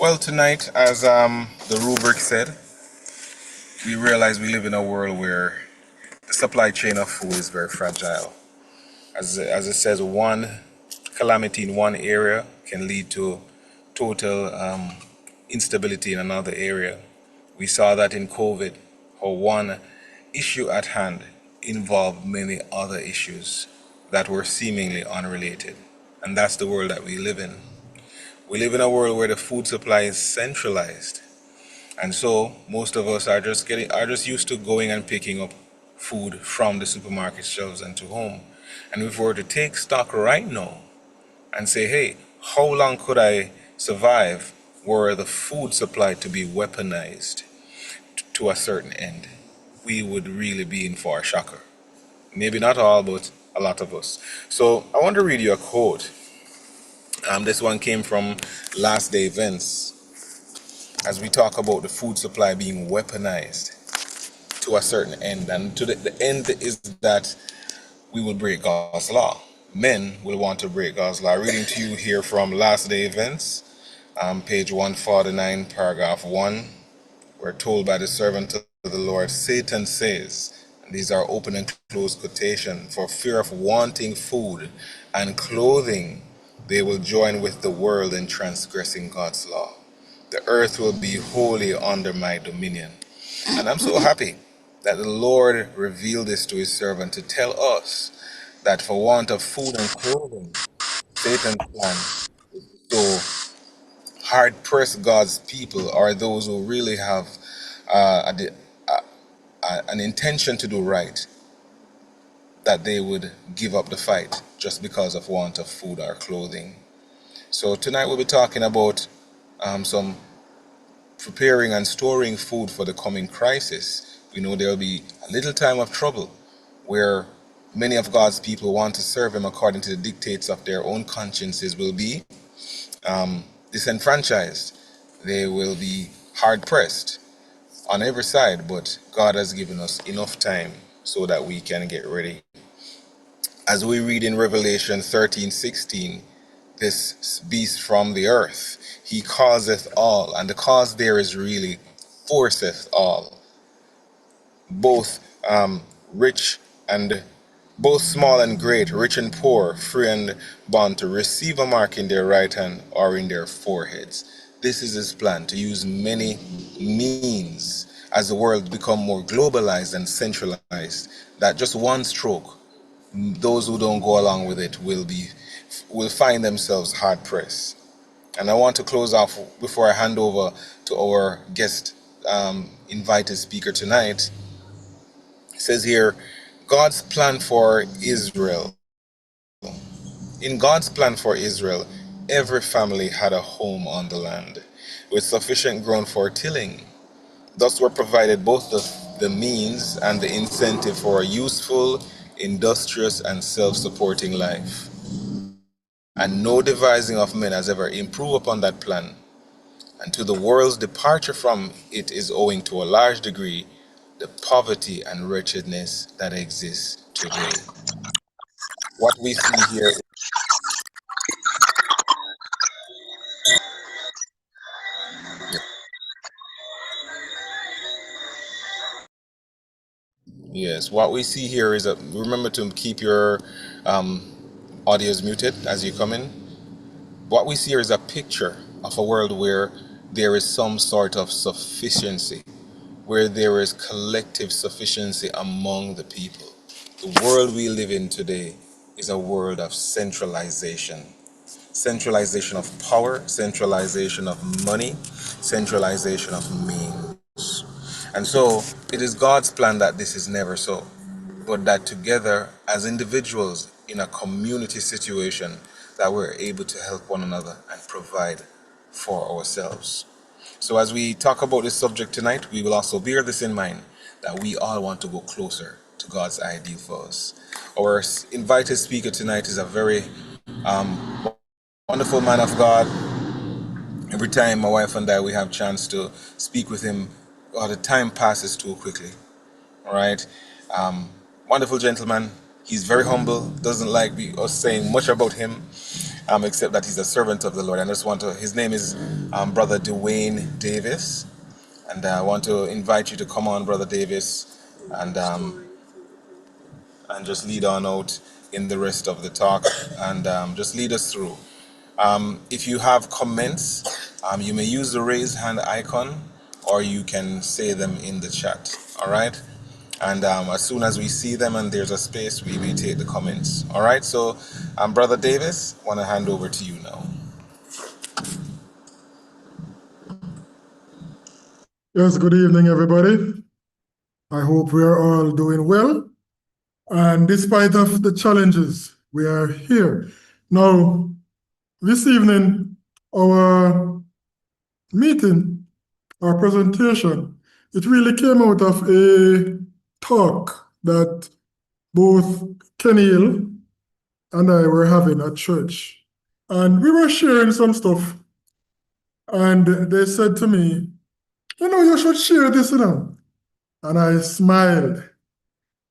Well, tonight, as the rubric said, we realize we live in a world where the supply chain of food is very fragile. As it says, one calamity in one area can lead to total instability in another area. We saw that in COVID, how one issue at hand involved many other issues that were seemingly unrelated. And that's the world that we live in. We live in a world where the food supply is centralized. And so most of us are just used to going and picking up food from the supermarket shelves and to home. And if we were to take stock right now and say, hey, how long could I survive were the food supply to be weaponized to a certain end, we would really be in for a shocker. Maybe not all, but a lot of us. So I want to read you a quote. This one came from Last Day Events, as we talk about the food supply being weaponized to a certain end. And to the end is that we will break God's law. Men will want to break God's law. Reading to you here from Last Day Events, page 149, paragraph 1. We're told by the servant of the Lord, Satan says, and these are open and closed quotation, for fear of wanting food and clothing, they will join with the world in transgressing God's law. The earth will be wholly under my dominion. And I'm so happy that the Lord revealed this to his servant to tell us that for want of food and clothing, Satan's plan is to hard press God's people, or those who really have an intention to do right, that they would give up the fight just because of want of food or clothing. So tonight we'll be talking about some preparing and storing food for the coming crisis. We know there will be a little time of trouble where many of God's people want to serve him according to the dictates of their own consciences will be disenfranchised. They will be hard pressed on every side, but God has given us enough time so that we can get ready. As we read in Revelation 13:16, this beast from the earth, he causeth all, and the cause there is really forceth all, both rich and both small and great, rich and poor, free and bond, to receive a mark in their right hand or in their foreheads. This is his plan, to use many means as the world become more globalized and centralized, that just one stroke, those who don't go along with it will find themselves hard pressed. And I want to close off before I hand over to our guest invited speaker tonight. It says here, God's plan for Israel. In God's plan for Israel, every family had a home on the land with sufficient ground for tilling. Thus were provided both the means and the incentive for a useful, industrious, and self-supporting life. And no devising of men has ever improved upon that plan. And to the world's departure from it is owing to a large degree the poverty and wretchedness that exists today. What we see here, yes, what we see here is that remember to keep your audios muted as you come in. What we see here is a picture of a world where there is some sort of sufficiency, where there is collective sufficiency among the people. The world we live in today is a world of centralization. Centralization of power, centralization of money, centralization of means. And so it is God's plan that this is never so, but that together as individuals in a community situation that we're able to help one another and provide for ourselves. So as we talk about this subject tonight, we will also bear this in mind, that we all want to go closer to God's ideal for us. Our invited speaker tonight is a very wonderful man of God. Every time my wife and I, we have a chance to speak with him, the time passes too quickly. All right. Wonderful gentleman. He's very humble, doesn't like us saying much about him. except that he's a servant of the Lord. And I just want to, his name is Brother Dwayne Davis. And I want to invite you to come on, Brother Davis, and just lead on out in the rest of the talk and just lead us through. If you have comments, you may use the raise hand icon or you can say them in the chat. All right. And as soon as we see them and there's a space, we may take the comments. All right. So, Brother Davis, I want to hand over to you now. Yes, good evening, everybody. I hope we are all doing well. And despite of the challenges, we are here. Now, this evening, our meeting, our presentation, it really came out of a talk that both Kenny Hill and I were having at church. And we were sharing some stuff. And they said to me, you should share this, And I smiled,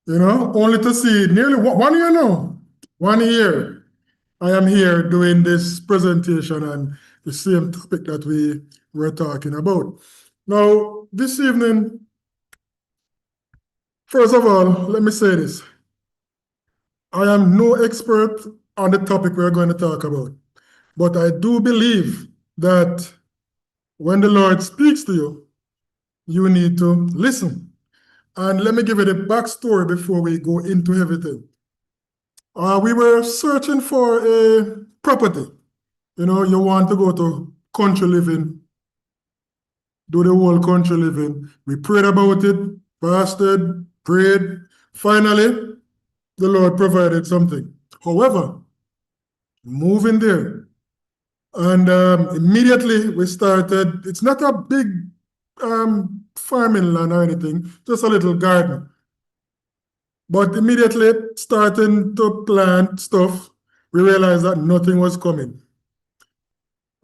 only to see nearly 1 year now, 1 year, I am here doing this presentation on the same topic that we were talking about. Now, this evening, first of all, let me say this. I am no expert on the topic we're going to talk about, but I do believe that when the Lord speaks to you, you need to listen. And let me give you the backstory before we go into everything. We were searching for a property. You want to go to country living, do the whole country living. We prayed about it, fasted, prayed. Finally, the Lord provided something. However, moving there, and immediately we started, it's not a big farming land or anything, just a little garden. But immediately starting to plant stuff, we realized that nothing was coming.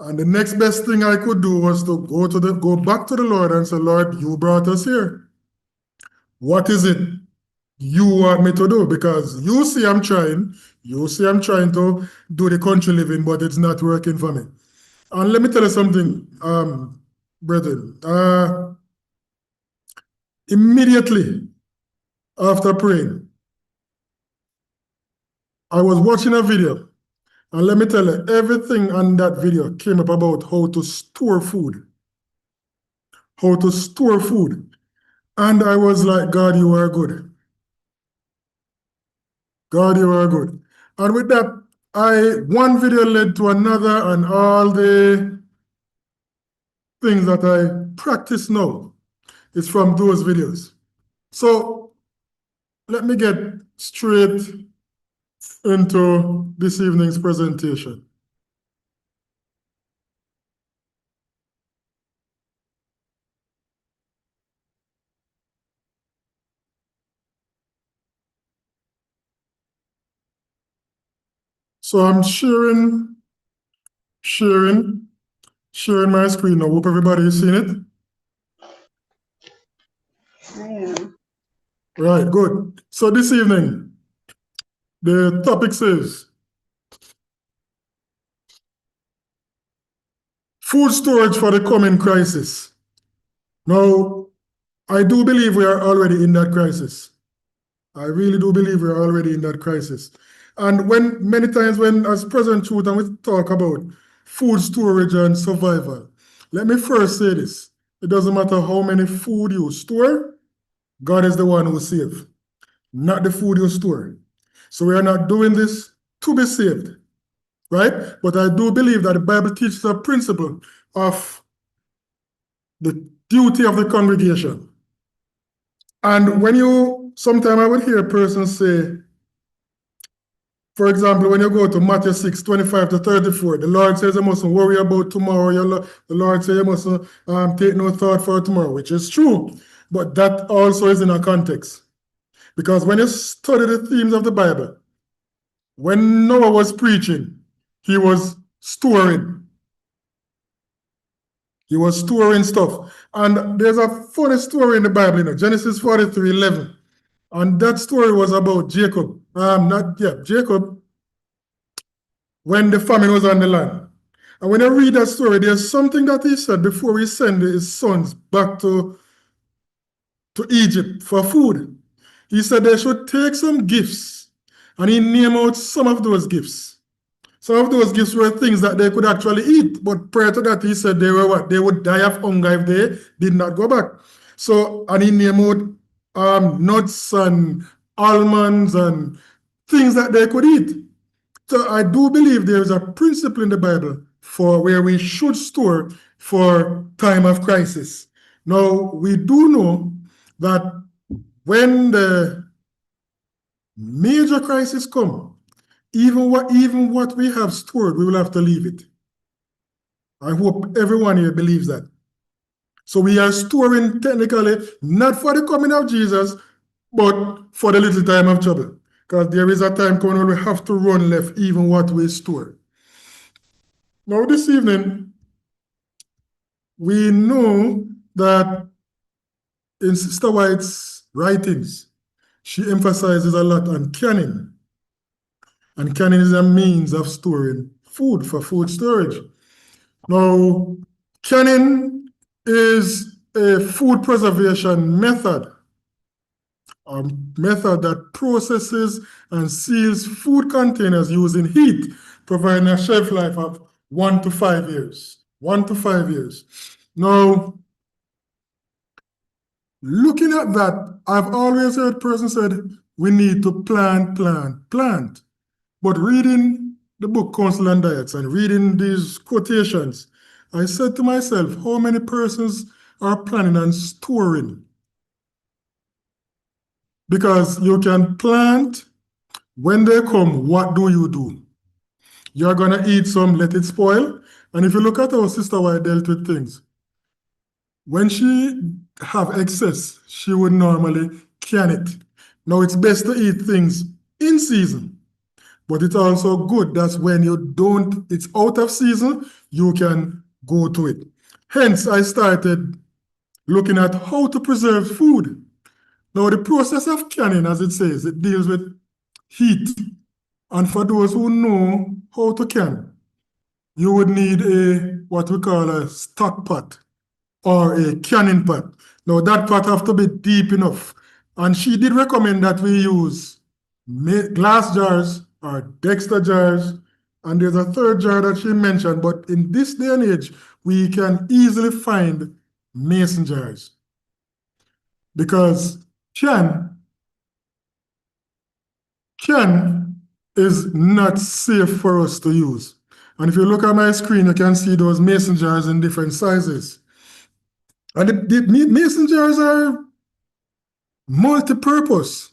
And the next best thing I could do was to go back to the Lord and say, Lord, you brought us here. What is it you want me to do? Because you see I'm trying. You see I'm trying to do the country living, but it's not working for me. And let me tell you something, brethren. Immediately after praying, I was watching a video, and let me tell you, everything on that video came up about how to store food. How to store food. And I was like, God, you are good. God, you are good. And with that, one video led to another, and all the things that I practice now is from those videos. So let me get straight into this evening's presentation. So I'm sharing my screen. I hope everybody is seeing it. I am. Right, good. So this evening, the topic says food storage for the coming crisis. Now, I do believe we are already in that crisis. I really do believe we are already in that crisis. And many times when, as President Truth, and we talk about food storage and survival, let me first say this. It doesn't matter how many food you store, God is the one who saves, not the food you store. So we are not doing this to be saved, right? But I do believe that the Bible teaches a principle of the duty of the congregation. And sometimes I would hear a person say, for example, when you go to Matthew 6, 25 to 34, the Lord says you mustn't worry about tomorrow. The Lord says you mustn't take no thought for tomorrow, which is true. But that also is in a context. Because when you study the themes of the Bible, when Noah was preaching, he was storing. He was storing stuff. And there's a funny story in the Bible, Genesis 43:11. And that story was about Jacob. Jacob. when the famine was on the land. And when I read that story, there's something that he said before he sent his sons back to Egypt for food. He said they should take some gifts, and he named out some of those gifts. Some of those gifts were things that they could actually eat, but prior to that, he said they were what? They would die of hunger if they did not go back. So, and he named out nuts and almonds and things that they could eat. So I do believe there is a principle in the Bible for where we should store for time of crisis. Now, we do know that when the major crisis come, even what we have stored, we will have to leave it. I hope everyone here believes that. So we are storing technically not for the coming of Jesus, but for the little time of trouble. Because there is a time coming when we have to run left even what we store. Now this evening, we know that in Sister White's writings, she emphasizes a lot on canning. And canning is a means of storing food for food storage. Now, canning is a food preservation method, a method that processes and seals food containers using heat, providing a shelf life of 1 to 5 years. 1 to 5 years. Now, looking at that, I've always heard persons said, we need to plant. But reading the book Counsel and Diets and reading these quotations, I said to myself, how many persons are planning on storing? Because you can plant, when they come, what do? You're going to eat some, let it spoil. And if you look at how Sister White dealt with things, when she have excess, she would normally can it. Now, it's best to eat things in season. But it's also good. That's when it's out of season, you can go to it. Hence, I started looking at how to preserve food. Now, the process of canning, as it says, it deals with heat. And for those who know how to can, you would need what we call a stock pot or a canning pot. Now, that pot have to be deep enough. And she did recommend that we use glass jars or Dexter jars, and there's a third jar that she mentioned, but in this day and age, we can easily find mason jars because can is not safe for us to use. And if you look at my screen, you can see those mason jars in different sizes. And the mason jars are multi-purpose.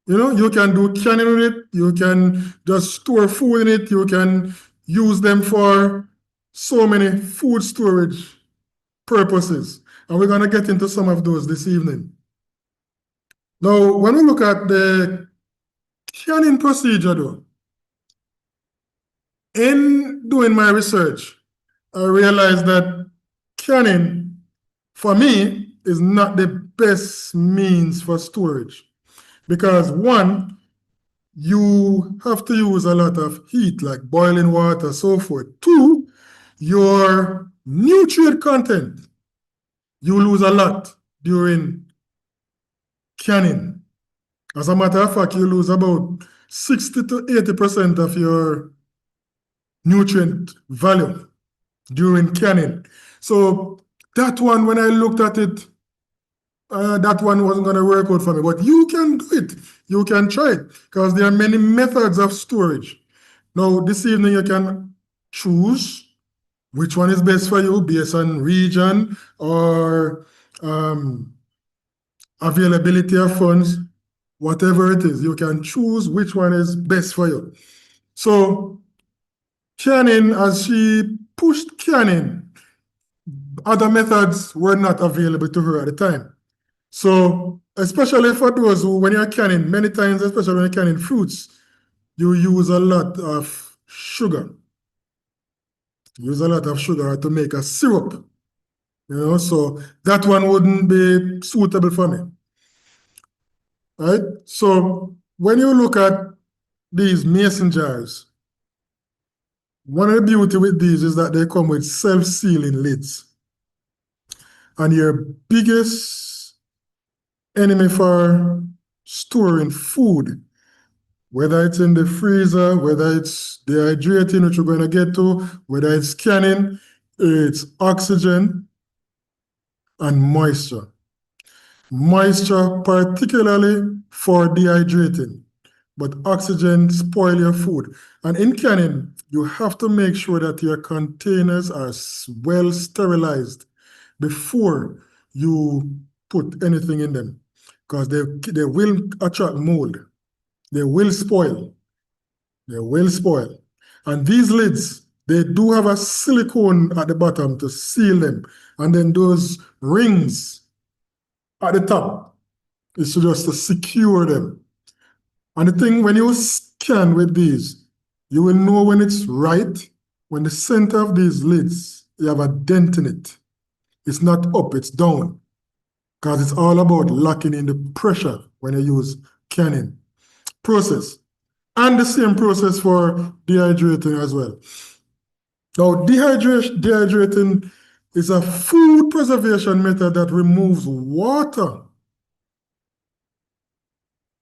You know, you can do canning with it, you can just store food in it, you can use them for so many food storage purposes. And we're going to get into some of those this evening. Now, when we look at the canning procedure, though, in doing my research, I realized that canning, for me, is not the best means for storage. Because one, you have to use a lot of heat, like boiling water, so forth. Two, your nutrient content, you lose a lot during canning. As a matter of fact, you lose about 60 to 80% of your nutrient value during canning. So that one, when I looked at it, that one wasn't going to work out for me. But you can do it. You can try it because there are many methods of storage. Now, this evening, you can choose which one is best for you based on region or availability of funds, whatever it is. You can choose which one is best for you. So, canning, as she pushed canning, other methods were not available to her at the time. So, especially for those who, when you're canning, many times, especially when you're canning fruits, you use a lot of sugar. Use a lot of sugar to make a syrup. You know, so that one wouldn't be suitable for me. Right? So, when you look at these mason jars, One of the beauty with these is that they come with self-sealing lids. And your biggest enemy for storing food, whether it's in the freezer, whether it's dehydrating, which we're going to get to, whether it's canning, it's oxygen and moisture. Moisture particularly for dehydrating, but oxygen spoil your food. And in canning, you have to make sure that your containers are well sterilized before you put anything in them, because they will attract mold. They will spoil. They will spoil. And these lids, they do have a silicone at the bottom to seal them. And then those rings at the top is just to secure them. And the thing, when you scan with these, you will know when it's right, when the center of these lids, you have a dent in it. It's not up, it's down. Because it's all about locking in the pressure when you use canning process. And the same process for dehydrating as well. Now, dehydrating is a food preservation method that removes water.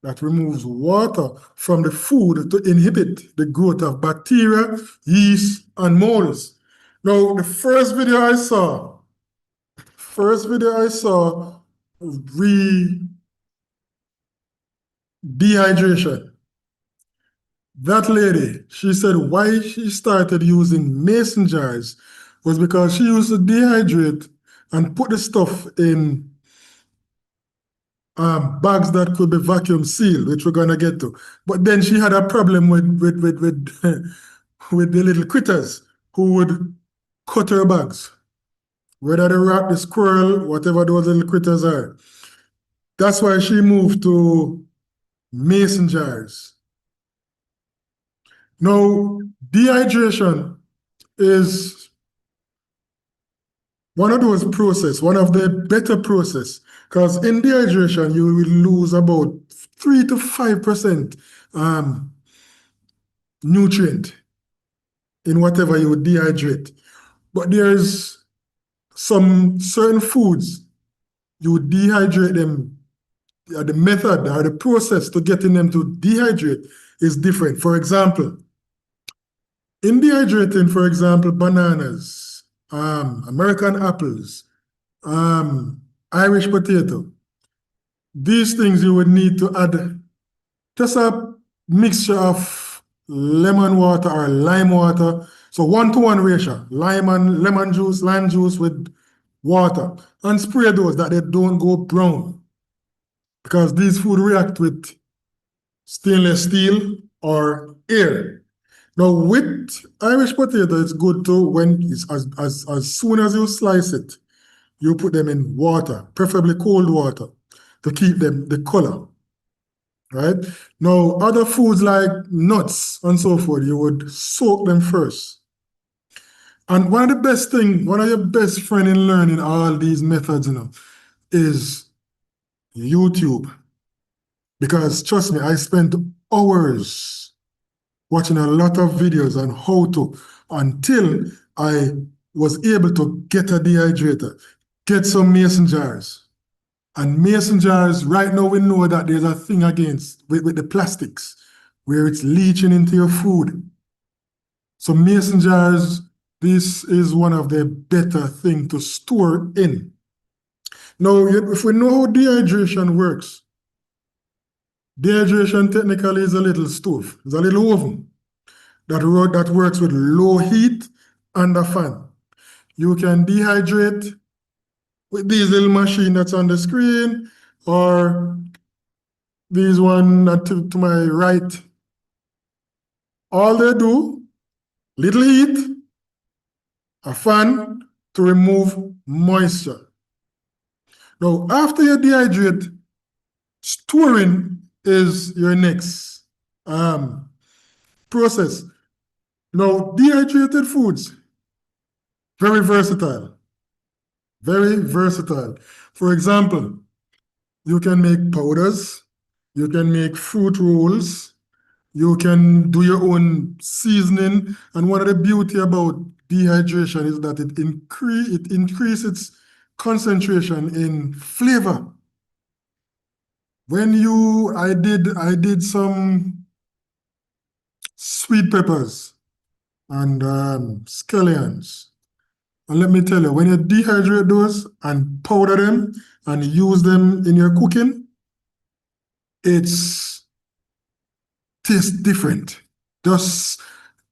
That removes water from the food to inhibit the growth of bacteria, yeast, and molds. Now, the first video I saw, dehydration. That lady, she said why she started using mason jars was because she used to dehydrate and put the stuff in bags that could be vacuum sealed, which we're gonna get to. But then she had a problem with with the little critters who would cut her bags, whether the rat, the squirrel, whatever those little critters are. That's why she moved to mason jars. Now, dehydration is one of those process, one of the better process, because in dehydration, you will lose about 3 to 5% nutrient in whatever you dehydrate. But there's some certain foods, you dehydrate them, the method or the process to getting them to dehydrate is different. For example, in dehydrating, for example, bananas, American apples, Irish potato, these things you would need to add just a mixture of lemon water or lime water. So 1-to-1 ratio, lemon juice, lime juice with water, and spray those that they don't go brown, because these food react with stainless steel or air. Now, with Irish potato, it's good to, when it's as soon as you slice it, you put them in water, preferably cold water, to keep them the color. Right? Now, other foods like nuts and so forth, you would soak them first. And one of the best thing, one of your best friend in learning all these methods, is YouTube. Because trust me, I spent hours watching a lot of videos on how to, until I was able to get a dehydrator, get some mason jars. And mason jars, right now we know that there's a thing against with the plastics, where it's leaching into your food. So mason jars, this is one of the better things to store in. Now, if we know how dehydration works, dehydration technically is a little stove, it's a little oven that works with low heat and a fan. You can dehydrate with these little machine that's on the screen, or these one to my right. All they do, little heat, a fan to remove moisture. Now, after you dehydrate, storing is your next process. Now, dehydrated foods, very versatile. Very versatile. For example, you can make powders, you can make fruit rolls, You can do your own seasoning. And one of the beauty about dehydration is that it increases its concentration in flavor. I did some sweet peppers and scallions. And let me tell you, when you dehydrate those and powder them and use them in your cooking, it's tastes different, just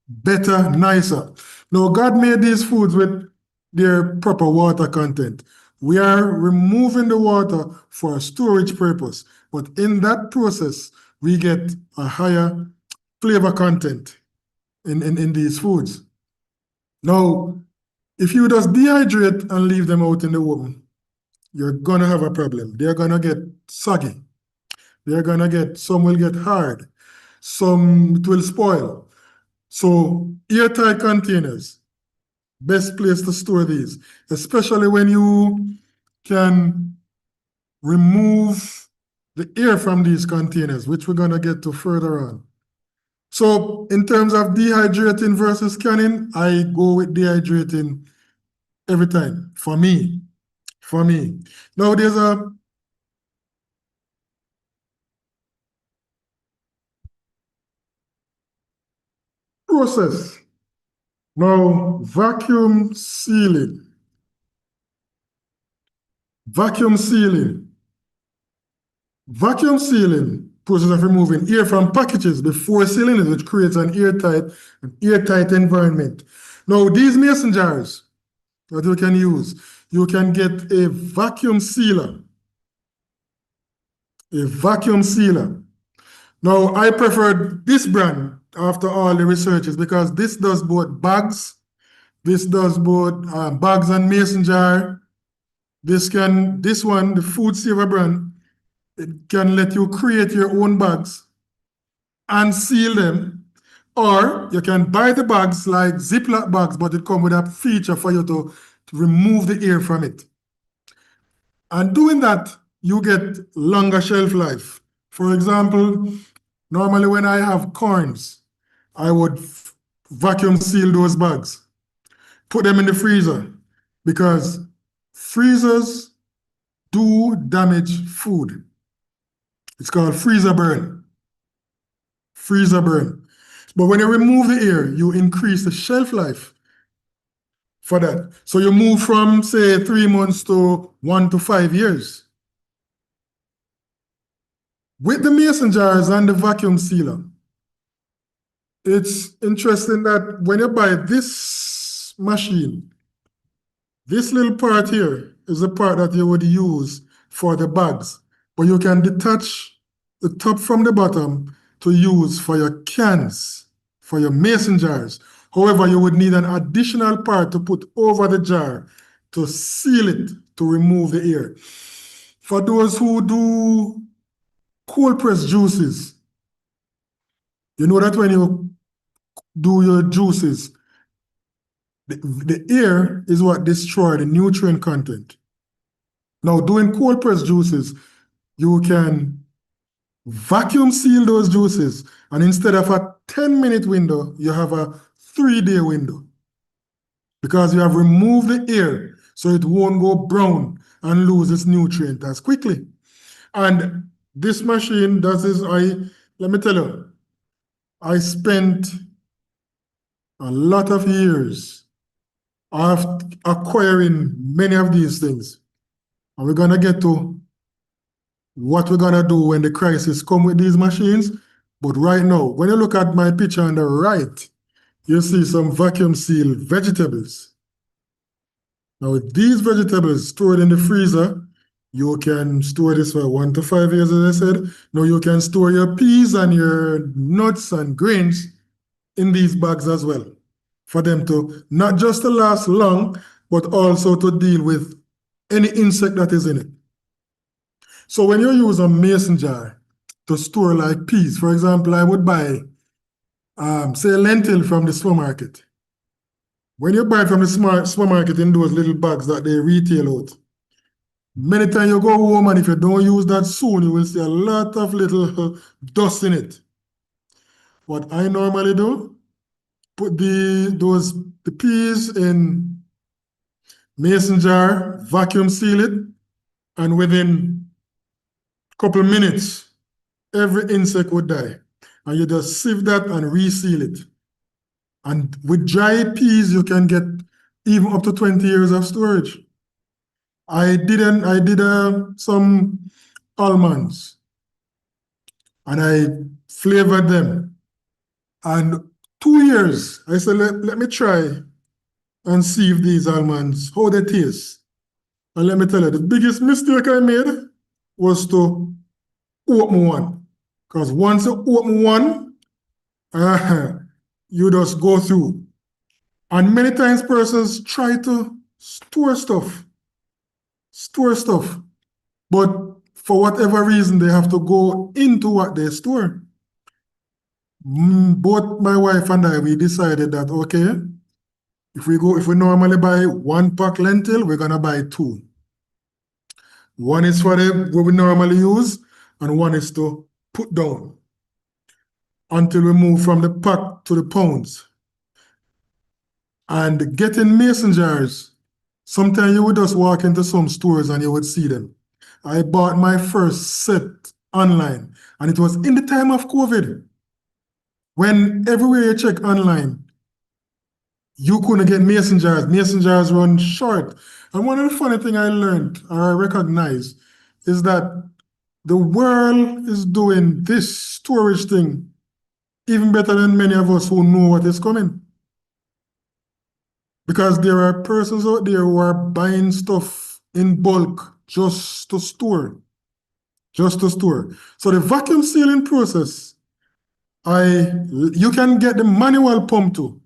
better, nicer. Now, God made these foods with their proper water content. We are removing the water for a storage purpose, but in that process, we get a higher flavor content in these foods. Now, if you just dehydrate and leave them out in the oven, you're gonna have a problem. They're gonna get soggy. Some will get hard. Some it will spoil. So airtight containers, best place to store these, especially when you can remove the air from these containers, which we're gonna get to further on. So in terms of dehydrating versus canning, I go with dehydrating every time, for me. Now there's a process. Now, vacuum sealing. Vacuum sealing process of removing air from packages before sealing it, which creates an airtight environment. Now, these mason jars that you can use, you can get a vacuum sealer. Now, I prefer this brand after all the researches because this does both bags, bags and mason jar. This one, the Food Saver brand, it can let you create your own bags and seal them. Or you can buy the bags like Ziploc bags, but it comes with a feature for you to remove the air from it. And doing that, you get longer shelf life. For example, normally when I have corns, I would vacuum seal those bags, put them in the freezer, because freezers do damage food. It's called freezer burn. But when you remove the air, you increase the shelf life for that. So you move from, say, 3 months to 1 to 5 years. With the mason jars and the vacuum sealer, it's interesting that when you buy this machine, this little part here is the part that you would use for the bags, but you can detach the top from the bottom to use for your cans, for your mason jars. However, you would need an additional part to put over the jar to seal it, to remove the air. For those who do cold press juices, you know that when you do your juices, the air is what destroys the nutrient content. Now, doing cold press juices, you can vacuum seal those juices, and instead of a 10-minute window, you have a 3-day window, because you have removed the air so it won't go brown and lose its nutrient as quickly. And this machine does this. Let me tell you, I spent a lot of years of acquiring many of these things. And we're gonna get to what we're gonna do when the crisis come with these machines. But right now, when you look at my picture on the right, you see some vacuum sealed vegetables. Now, with these vegetables stored in the freezer, you can store this for 1 to 5 years, as I said. Now, you can store your peas and your nuts and grains in these bags as well, for them to not just to last long, but also to deal with any insect that is in it. So when you use a mason jar to store like peas, for example, I would buy, say, lentil from the supermarket. When you buy from the supermarket in those little bags that they retail out, many times you go home and if you don't use that soon, you will see a lot of little dust in it. What I normally do, put the peas in mason jar, vacuum seal it, and within a couple minutes, every insect would die. And you just sieve that and reseal it. And with dry peas, you can get even up to 20 years of storage. I did some almonds and I flavored them. And 2 years, I said, let me try and see if these almonds, how they taste. And let me tell you, the biggest mistake I made was to open one. Because once you open one, you just go through. And many times persons try to store stuff, but for whatever reason, they have to go into what they store. Both my wife and I, we decided that, okay, if we normally buy 1 pack lentil, we're gonna buy 2. One is for what we normally use, and one is to put down until we move from the pack to the pounds. And getting mason jars, sometimes you would just walk into some stores and you would see them. I bought my first set online, and it was in the time of COVID, when everywhere you check online, you couldn't get mason jars. Mason jars run short. And one of the funny things I learned or I recognized is that the world is doing this storage thing even better than many of us who know what is coming. Because there are persons out there who are buying stuff in bulk just to store. Just to store. So the vacuum sealing process, you can get the manual pump too.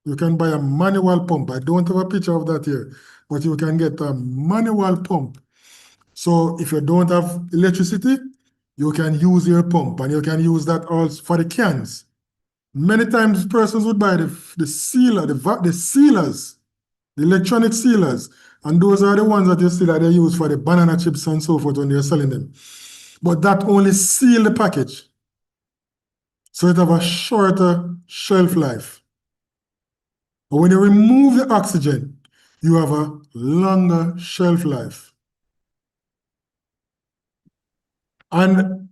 You can buy a manual pump. I don't have a picture of that here, but you can get a manual pump. So if you don't have electricity, you can use your pump, and you can use that also for the cans. Many times persons would buy the sealer, the sealers, the electronic sealers, and those are the ones that you see that they use for the banana chips and so forth when they're selling them. But that only seal the package. So it have a shorter shelf life. But when you remove the oxygen, you have a longer shelf life. And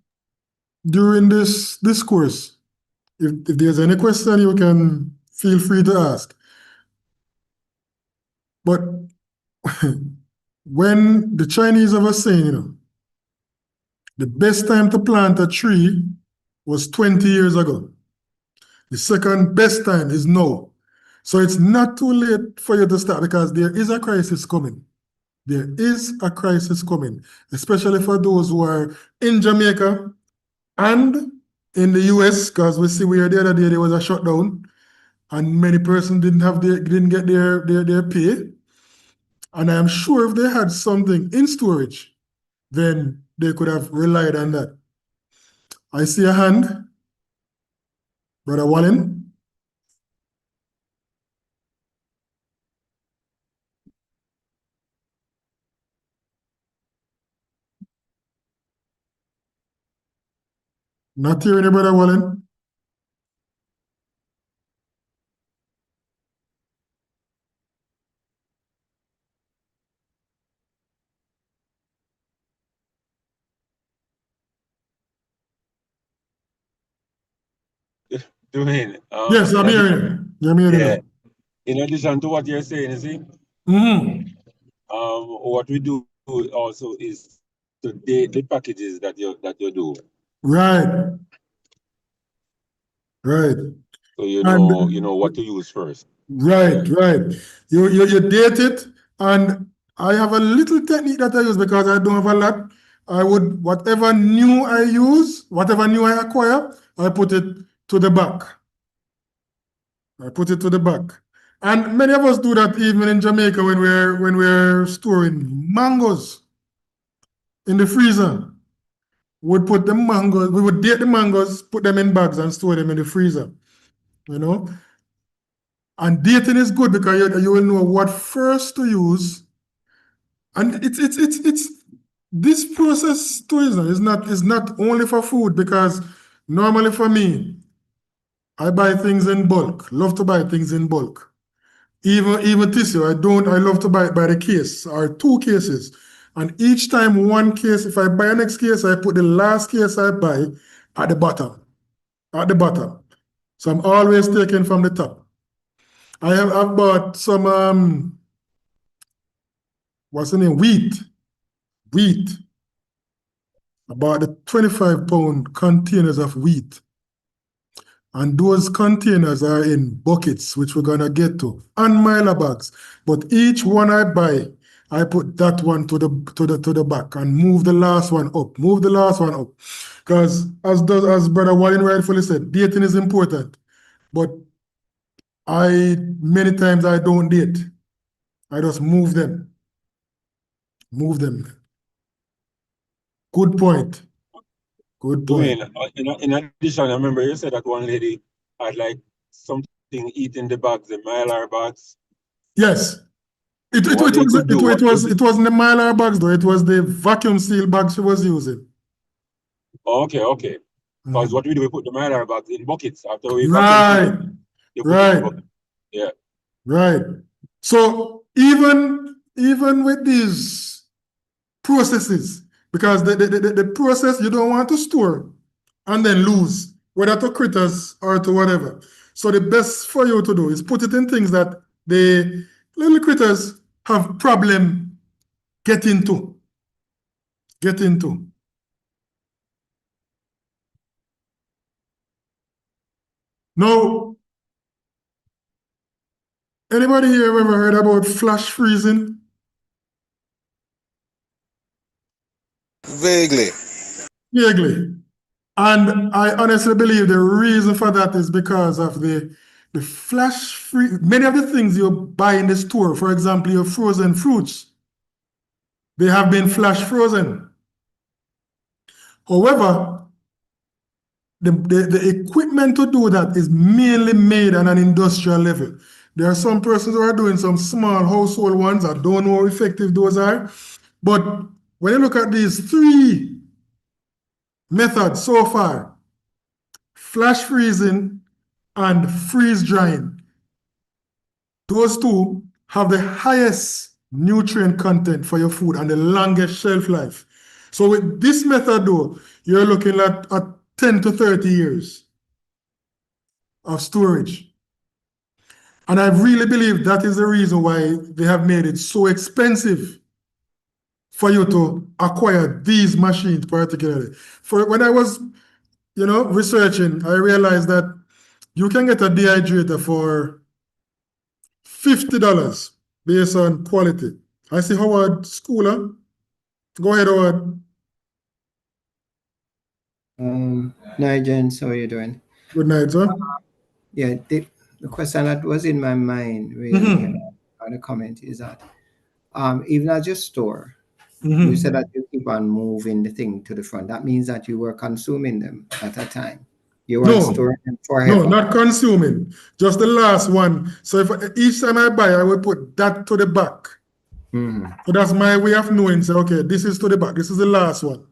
during this course, if there's any question, you can feel free to ask. But when the Chinese are saying, the best time to plant a tree was 20 years ago. The second best time is now. So it's not too late for you to start, because there is a crisis coming. There is a crisis coming, especially for those who are in Jamaica and in the US, because we see where the other day there was a shutdown and many persons didn't get their pay. And I am sure if they had something in storage, then they could have relied on that. I see a hand. Brother Wallen. Not hearing you, Brother Wallen. Doing, Yes, I'm hearing you. I'm hearing yeah, you. in addition to what you're saying, you see, what we do also is to date the packages that you do. Right. Right. So you know what to use first. Right. You date it, and I have a little technique that I use because I don't have a lot. Whatever new I use, whatever new I acquire, I put it to the back. And many of us do that even in Jamaica when we're storing mangoes in the freezer. We would date the mangoes, put them in bags and store them in the freezer. And dating is good because you will know what first to use. And it's this process tourism is not only for food, because normally for me, I buy things in bulk. Love to buy things in bulk. Even tissue, I love to buy it by the case or 2 cases. And each time one case, if I buy a next case, I put the last case I buy at the bottom. At the bottom. So I'm always taking from the top. I've bought some what's the name? Wheat. About the 25-pound containers of wheat. And those containers are in buckets, which we're gonna get to, and Mylar bags. But each one I buy, I put that one to the back and move the last one up. Move the last one up. Because as Brother Wallin rightfully said, dating is important. But many times I don't date. I just move them. Move them. Good point. Good point. In addition, I remember you said that one lady had like something eating the bags, the Mylar bags. Yes. It What they could do, wasn't the Mylar bags though, it was the vacuum seal bags she was using. Okay. Because what we do, we put the Mylar bags in buckets after we Right. vacuum seal, you put it in bucket. Yeah. Right. So even with these processes, because the process you don't want to store and then lose, whether to critters or to whatever. So the best for you to do is put it in things that the little critters have problem getting to. Now, anybody here ever heard about flash freezing? Vaguely. And I honestly believe the reason for that is because of the flash freeze. Many of the things you buy in the store, for example, your frozen fruits, they have been flash frozen. However, the equipment to do that is mainly made on an industrial level. There are some persons who are doing some small household ones. I don't know how effective those are. But when you look at these 3 methods so far, flash freezing and freeze drying, those 2 have the highest nutrient content for your food and the longest shelf life. So with this method though, you're looking at 10 to 30 years of storage. And I really believe that is the reason why they have made it so expensive for you to acquire these machines particularly. For when I was, researching, I realized that you can get a dehydrator for $50 based on quality. I see Howard Schooler. Go ahead, Howard. Night, Jens, how are you doing? Good night, sir. Yeah, the question that was in my mind, really, on the comment is that even as your store, you said that you keep on moving the thing to the front. That means that you were consuming them at a time. You weren't storing them forever. No, not consuming. Just the last one. So if each time I buy, I will put that to the back. So that's my way of knowing. So okay, this is to the back. This is the last one.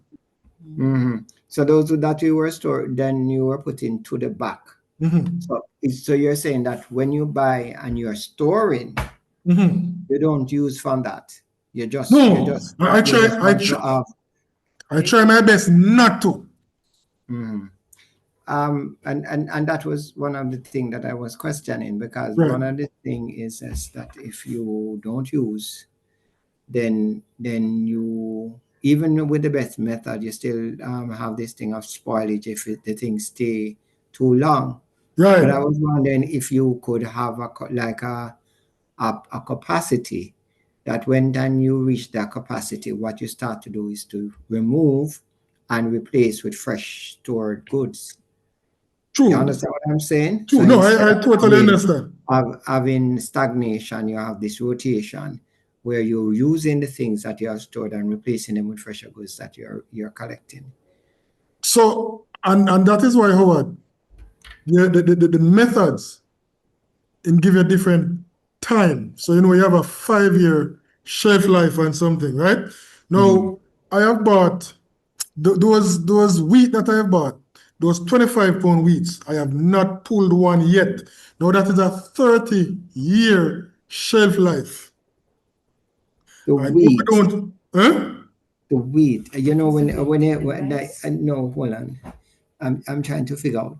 So those that you were stored, then you were putting to the back. So you're saying that when you buy and you're storing, you don't use from that. I try my best not to. And that was one of the things that I was questioning, because one of the things is that if you don't use, then you, even with the best method, you still have this thing of spoilage if the things stay too long. Right. But I was wondering if you could have a capacity that when then you reach that capacity, what you start to do is to remove and replace with fresh stored goods. True. You understand what I'm saying? True. So I totally understand. Having stagnation, you have this rotation where you're using the things that you have stored and replacing them with fresher goods that you're collecting. So, and that is why, Howard, the methods give you a different time. So, you have a 5-year shelf life and something, right? Now, I have bought those wheat that I have bought. those 25-pound wheats, I have not pulled one yet. Now that is a 30-year shelf life. The I know wheat, we don't, huh? the wheat. You know, no, hold on. I'm trying to figure out.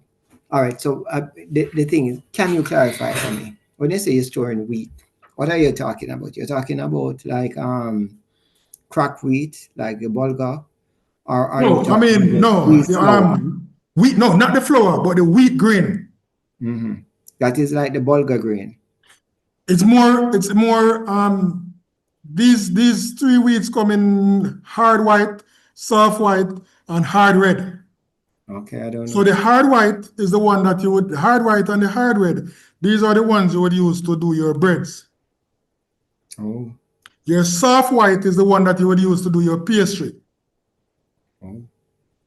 All right. So the thing is, can you clarify for me? When you say you're storing wheat, what are you talking about? You're talking about like crack wheat, like the bulgur, or are you No, I talking mean, about no, wheat flour? wheat, no, not the flour, but the wheat grain. That is like the bulgur grain. It's more, these three wheats come in hard white, soft white, and hard red. Okay, I don't So know. the hard white is the one that you would, hard white and the hard red, these are the ones you would use to do your breads. Oh, Your soft white is the one that you would use to do your pastry.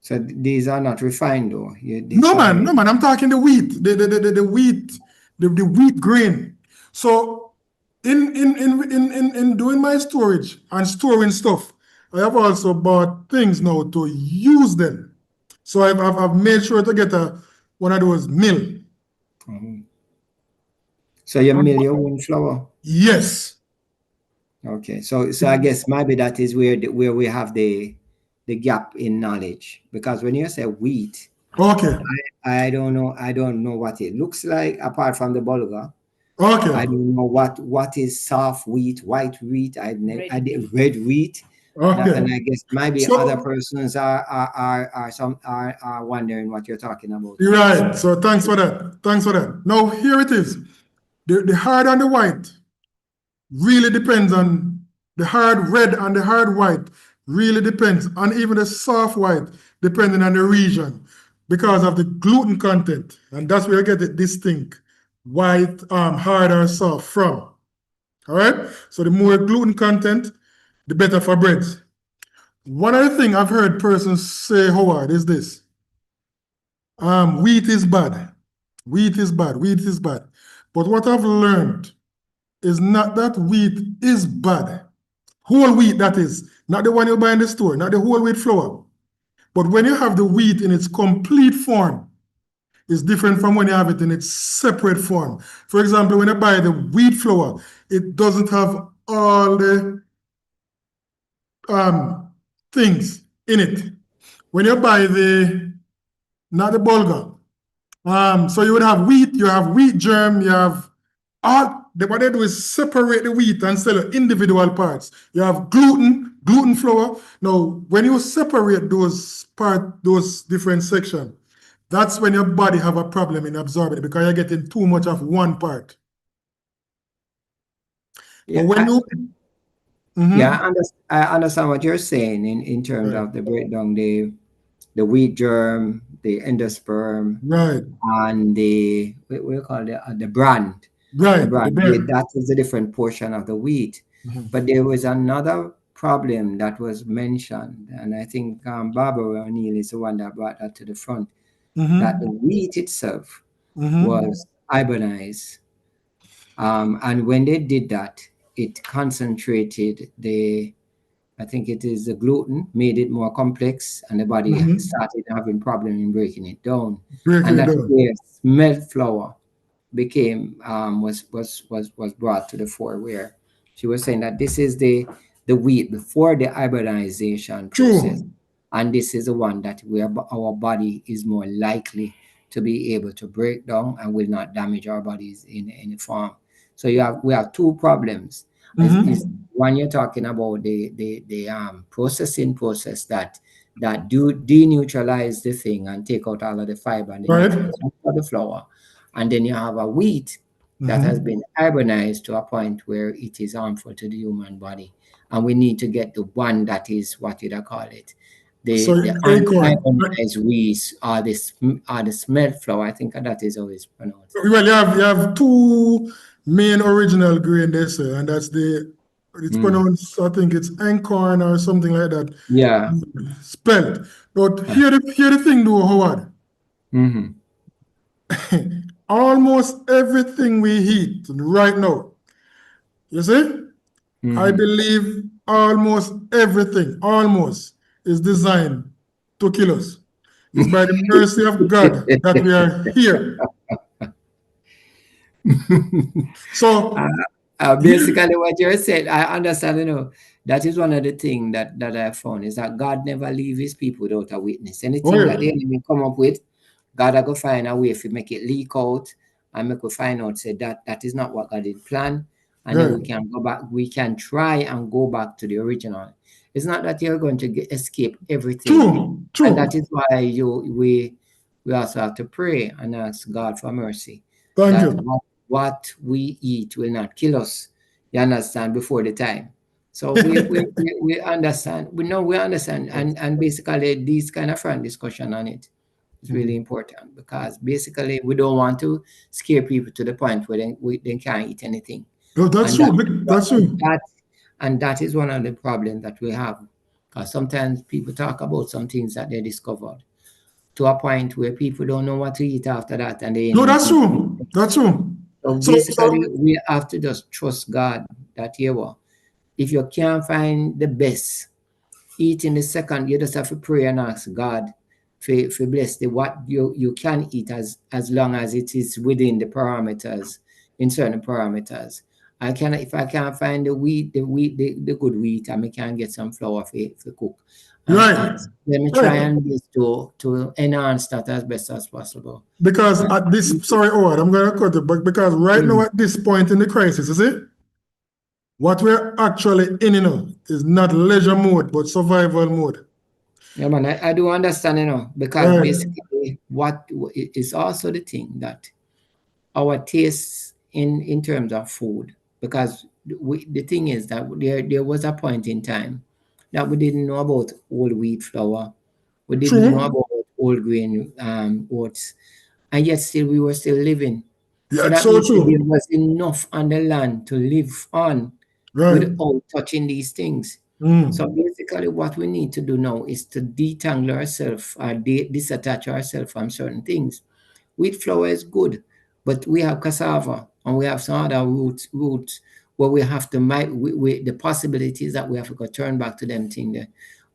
so these are not refined though. No man, I'm talking the wheat, the wheat, the wheat grain. So in doing my storage and storing stuff, I have also bought things now to use them. So I've made sure to get one of those mill. So you mill your own flour? Yes. Okay, so I guess maybe that is where we have the gap in knowledge, because when you say wheat, Okay. I don't know what it looks like apart from the bulgur. Okay. I don't know what is soft wheat, white wheat, I did red wheat. Okay. And I guess maybe So- other persons are wondering what you're talking about. You're right. So thanks for that. Thanks for that. Now here it is. The hard and the white really depends on the hard red and the hard white really depends on even the soft white depending on the region because of the gluten content, and that's where you get it distinct white, hard or soft from. All right. So the more gluten content, the better for breads. One other thing I've heard persons say, Howard, is this: wheat is bad. Wheat is bad. Wheat is bad. But what I've learned is not that wheat is bad. Whole wheat, that is, not the one you buy in the store, not the whole wheat flour. But when you have the wheat in its complete form, it's different from when you have it in its separate form. For example, when you buy the wheat flour, it doesn't have all the things in it. When you buy not the bulgur, so you would have wheat, you have wheat germ, you have what they do is separate the wheat and sell individual parts. You have gluten flour. Now, when you separate those different sections, that's when your body have a problem in absorbing it because you're getting too much of one part. Yeah, but when I understand what you're saying in terms Right. of the breakdown, the wheat germ, the endosperm, Right. and the what we call the brand. Right. The brand. The brand. That is a different portion of the wheat. Mhm. But there was another problem that was mentioned, and I think Barbara O'Neill is the one that brought that to the front, that the wheat itself was hibernized. And when they did that, it concentrated I think it is the gluten, made it more complex, and the body started having problem in breaking it down. And that's where melt flour became was brought to the fore, where she was saying that this is the wheat before the hybridization process. True. And this is the one that our body is more likely to be able to break down and will not damage our bodies in any form. So we have two problems. Is one, you're talking about the processing process that deneutralize the thing and take out all of the fiber and the nutrients of the flour. And then you have a wheat that has been hybridized to a point where it is harmful to the human body. And we need to get the one that is, what did I call it? The unhybridized wheat or the smelt flour. I think that is how it's pronounced. Well, you have two main original grain there, sir, and that's it's pronounced, I think it's einkorn or something like that. Yeah. Spelled. But here the thing though, Howard. Almost everything we eat right now, you see, I believe almost everything is designed to kill us. It's by the mercy of God that we are here. So Basically, what you're saying, I understand, that is one of the things that I found is that God never leaves his people without a witness. Anything that the enemy come up with, God will go find a way to make it leak out and make we find out say that is not what God did plan. And then we can go back, we can try and go back to the original. It's not that you're going to escape everything. True. And that is why we also have to pray and ask God for mercy. Thank you. What we eat will not kill us, you understand, before the time. So we understand. We understand. And basically these kind of frank discussion on it is really important, because basically we don't want to scare people to the point where they can't eat anything. No, that's true. That's true. And that is one of the problems that we have. Because sometimes people talk about some things that they discovered to a point where people don't know what to eat after that. And they that's true. That's true. So basically, we have to just trust God that if you can't find the best, eat in the second, you just have to pray and ask God for bless what you can eat as long as it is within the parameters, in certain parameters. If I can't find the good wheat, I can't get some flour for cook. Right. Let me try and to enhance that as best as possible. Because at this, sorry, Howard, I'm going to cut it, but because right now at this point in the crisis, you see, what we're actually in, is not leisure mode, but survival mode. Yeah, man, I do understand, because basically what is also the thing that our tastes in terms of food, because the thing is that there was a point in time that we didn't know about whole wheat flour. We didn't know about whole grain oats. And yet still we were still living. Yeah, so that means there was enough on the land to live on without touching these things. So basically what we need to do now is to detangle ourselves or disattach ourselves from certain things. Wheat flour is good, but we have cassava and we have some other roots where we have to the possibilities that we have to go turn back to them thing there.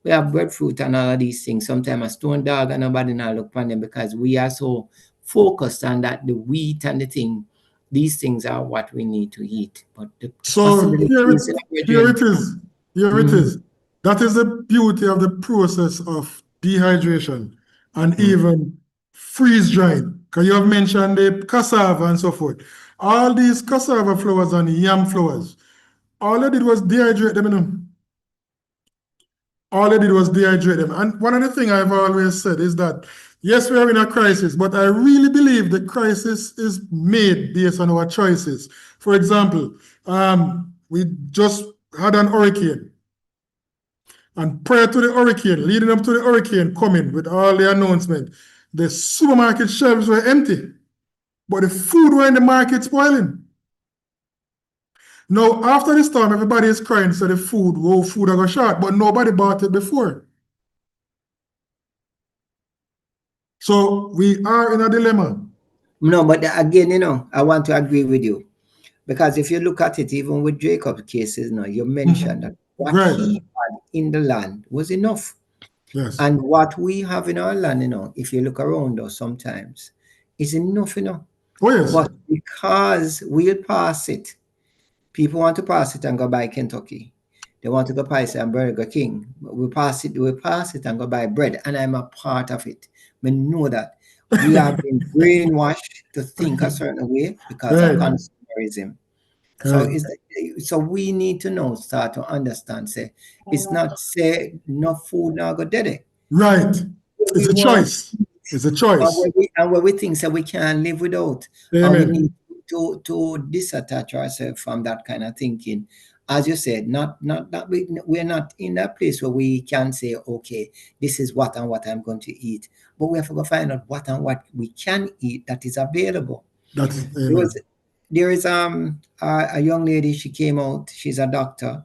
We have breadfruit and all of these things. Sometimes a stone dog and nobody now look upon them because we are so focused on that, the wheat and the thing. These things are what we need to eat. But so here it is. Here it is. That is the beauty of the process of dehydration and even freeze drying. Because you have mentioned the cassava and so forth. All these cassava flours and yam flours, all I did was dehydrate them. All I did was dehydrate them. And one of the things I've always said is that, yes, we are in a crisis, but I really believe the crisis is made based on our choices. For example, we just had an hurricane. And prior to the hurricane, leading up to the hurricane coming with all the announcement, the supermarket shelves were empty, but the food were in the market spoiling. Now, after the storm, everybody is crying, so the food are going short, but nobody bought it before. So we are in a dilemma. No, but again, I want to agree with you. Because if you look at it, even with Jacob's cases, you mentioned that what he had in the land was enough. Yes. And what we have in our land, if you look around us sometimes, is enough, Oh, yes. But because we'll pass it, people want to pass it and go buy Kentucky. They want to go pass it and Burger King. We pass it and go buy bread. And I'm a part of it. We know that. We have been brainwashed to think a certain way because of consumerism. So we need to start to understand, it's not no food now go dead. Right. It's a choice. It's a choice. And when we think we can't live without, and we need to disattach ourselves from that kind of thinking. As you said, not that we're not in that place where we can say, okay, this is what and what I'm going to eat. But we have to go find out what and what we can eat that is available. There is a young lady, she came out, she's a doctor.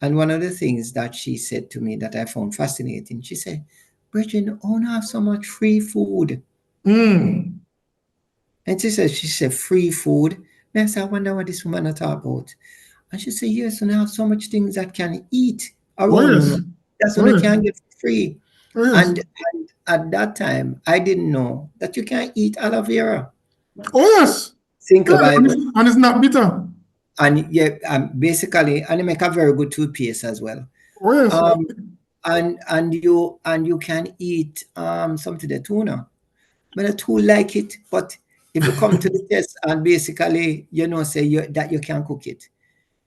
And one of the things that she said to me that I found fascinating, she said, Bridget, I don't have so much free food. And she said, free food? And I said, I wonder what this woman talk about. And she said, yes, and I have so much things that can eat around. That's what I can get free. And at that time, I didn't know that you can eat aloe vera. Oh yes. Think Yeah, about it. and it's not bitter. And yeah, basically, and it make a very good toothpaste as well. Oh yes. And you can eat some to the tuna. But I too like it. But if you come to the test and basically say that you can cook it,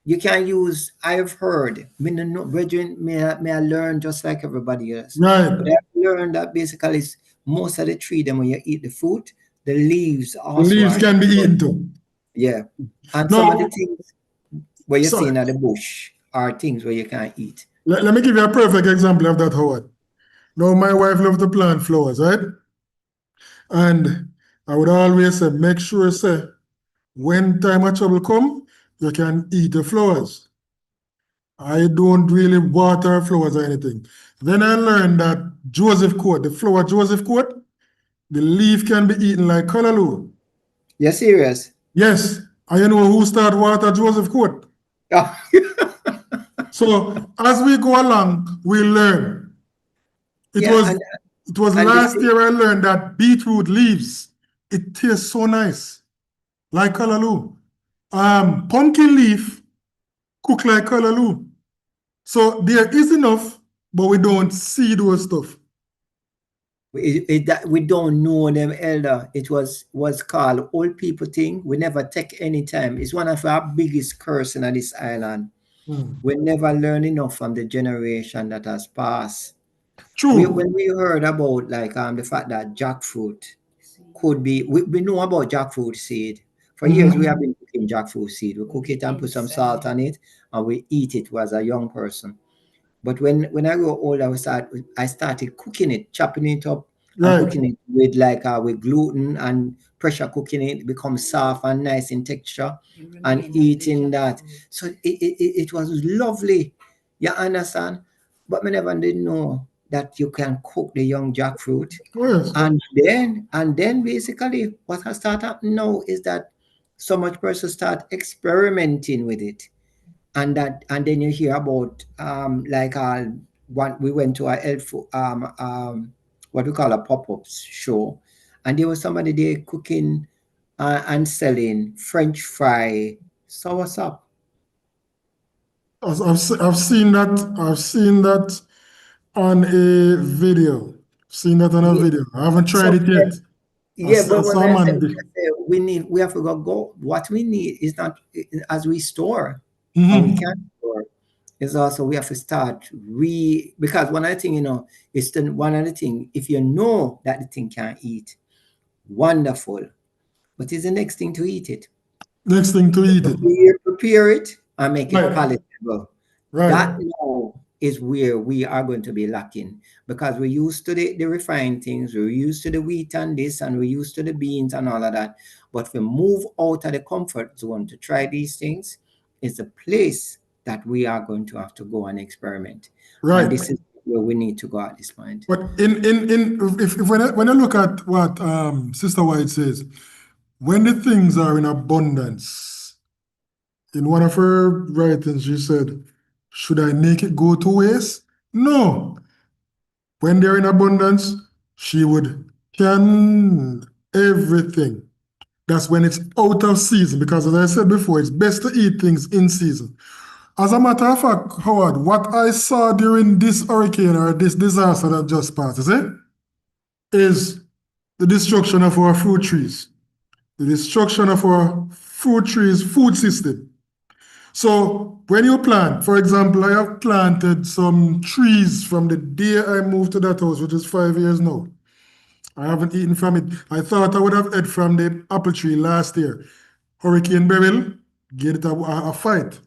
you can use. I've heard, brethren, may I learn just like everybody else. Right. But I've learned that basically most of the tree, then when you eat the fruit, the leaves also The leaves are can be eaten too. Yeah, and No. some of the things where you see Sorry. in the bush are things where you can't eat. Let me give you a perfect example of that, Howard. Now, my wife loves to plant flowers, right? And I would always say, make sure, say, when time of trouble come, you can eat the flowers. I don't really water flowers or anything. Then I learned that Joseph coat, the flower Joseph coat, the leaf can be eaten like callaloo. You're serious? Yes. And you know who started water Joseph coat? So as we go along, we learn. It was last year I learned that beetroot leaves, it tastes so nice, like callaloo. Pumpkin leaf, cook like callaloo. So there is enough, but we don't see those stuff. We don't know them, elder. It was called old people thing. We never take any time. It's one of our biggest curse in this island. We never learn enough from the generation that has passed. True. When we heard about the fact that jackfruit could be, we know about jackfruit seed. For years we have been cooking jackfruit seed. We cook it and put some salt on it, and we eat it as a young person. But when I grew older, I started cooking it, chopping it up, and cooking it with gluten and pressure cooking it. It becomes soft and nice in texture, and eating that. So it was lovely. You understand? But I never did know that you can cook the young jackfruit. Yes. And then basically what has started happening now is that so much persons start experimenting with it. And then you hear about we went to what we call a pop-up show, and there was somebody there cooking and selling French fry soursop. I've seen that. I've seen that on a video. Seen that on a video. I haven't tried it yet. But when I say we have to go. What we need is not as we store. And we can't store. It's also we have to start because one of the things, it's one of the things, if you know that the thing can't eat, wonderful. But it's the next thing to eat it. Next thing to eat it. Prepare it and make it palatable. Right. That now is where we are going to be lacking, because we're used to the refined things, we're used to the wheat and this, and we're used to the beans and all of that. But we move out of the comfort zone to try these things. It's a place that we are going to have to go and experiment. Right. And this is where we need to go at this point. But when I look at what Sister White says, when the things are in abundance, in one of her writings, she said, should I make it go to waste? No. When they're in abundance, she would can everything. That's when it's out of season, because as I said before, it's best to eat things in season. As a matter of fact, Howard, what I saw during this hurricane or this disaster that just passed, is the destruction of our fruit trees, the destruction of our fruit trees, food system. So when you plant, for example, I have planted some trees from the day I moved to that house, which is 5 years now. I haven't eaten from it. I thought I would have ate from the apple tree last year. Hurricane Beryl, gave it a fight.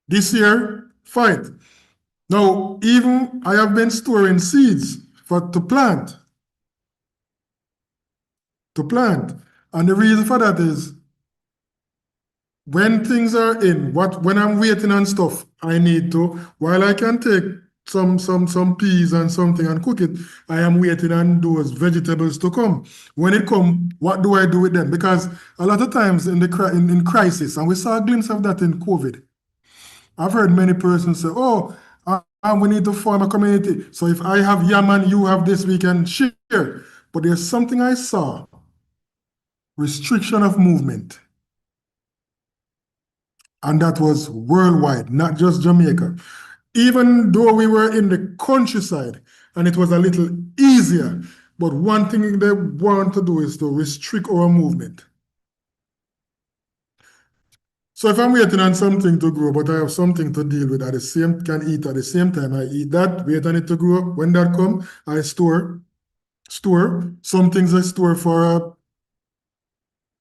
This year, fight. Now, even I have been storing seeds to plant. And the reason for that is, when things are in, when I'm waiting on stuff, I need to, while I can take some peas and something and cook it, I am waiting on those vegetables to come. When it come, what do I do with them? Because a lot of times in crisis, and we saw a glimpse of that in COVID, I've heard many persons say, oh, I we need to form a community. So if I have yam and you have this, we can share. But there's something I saw. Restriction of movement. And that was worldwide, not just Jamaica. Even though we were in the countryside and it was a little easier, but one thing they want to do is to restrict our movement. So if I'm waiting on something to grow, but I have something to deal with can eat at the same time, I eat that, wait on it to grow. When that comes, I store. Some things I store for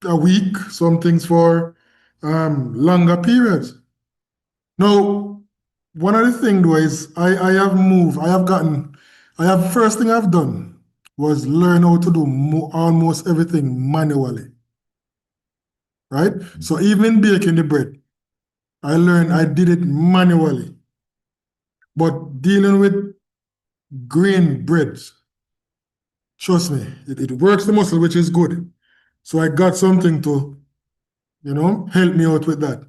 a week, some things for longer periods. Now, one of the things though is first thing I've done was learn how to do almost everything manually. Right? So even baking the bread, I did it manually. But dealing with grain breads, trust me, it works the muscle, which is good. So I got something to, help me out with that.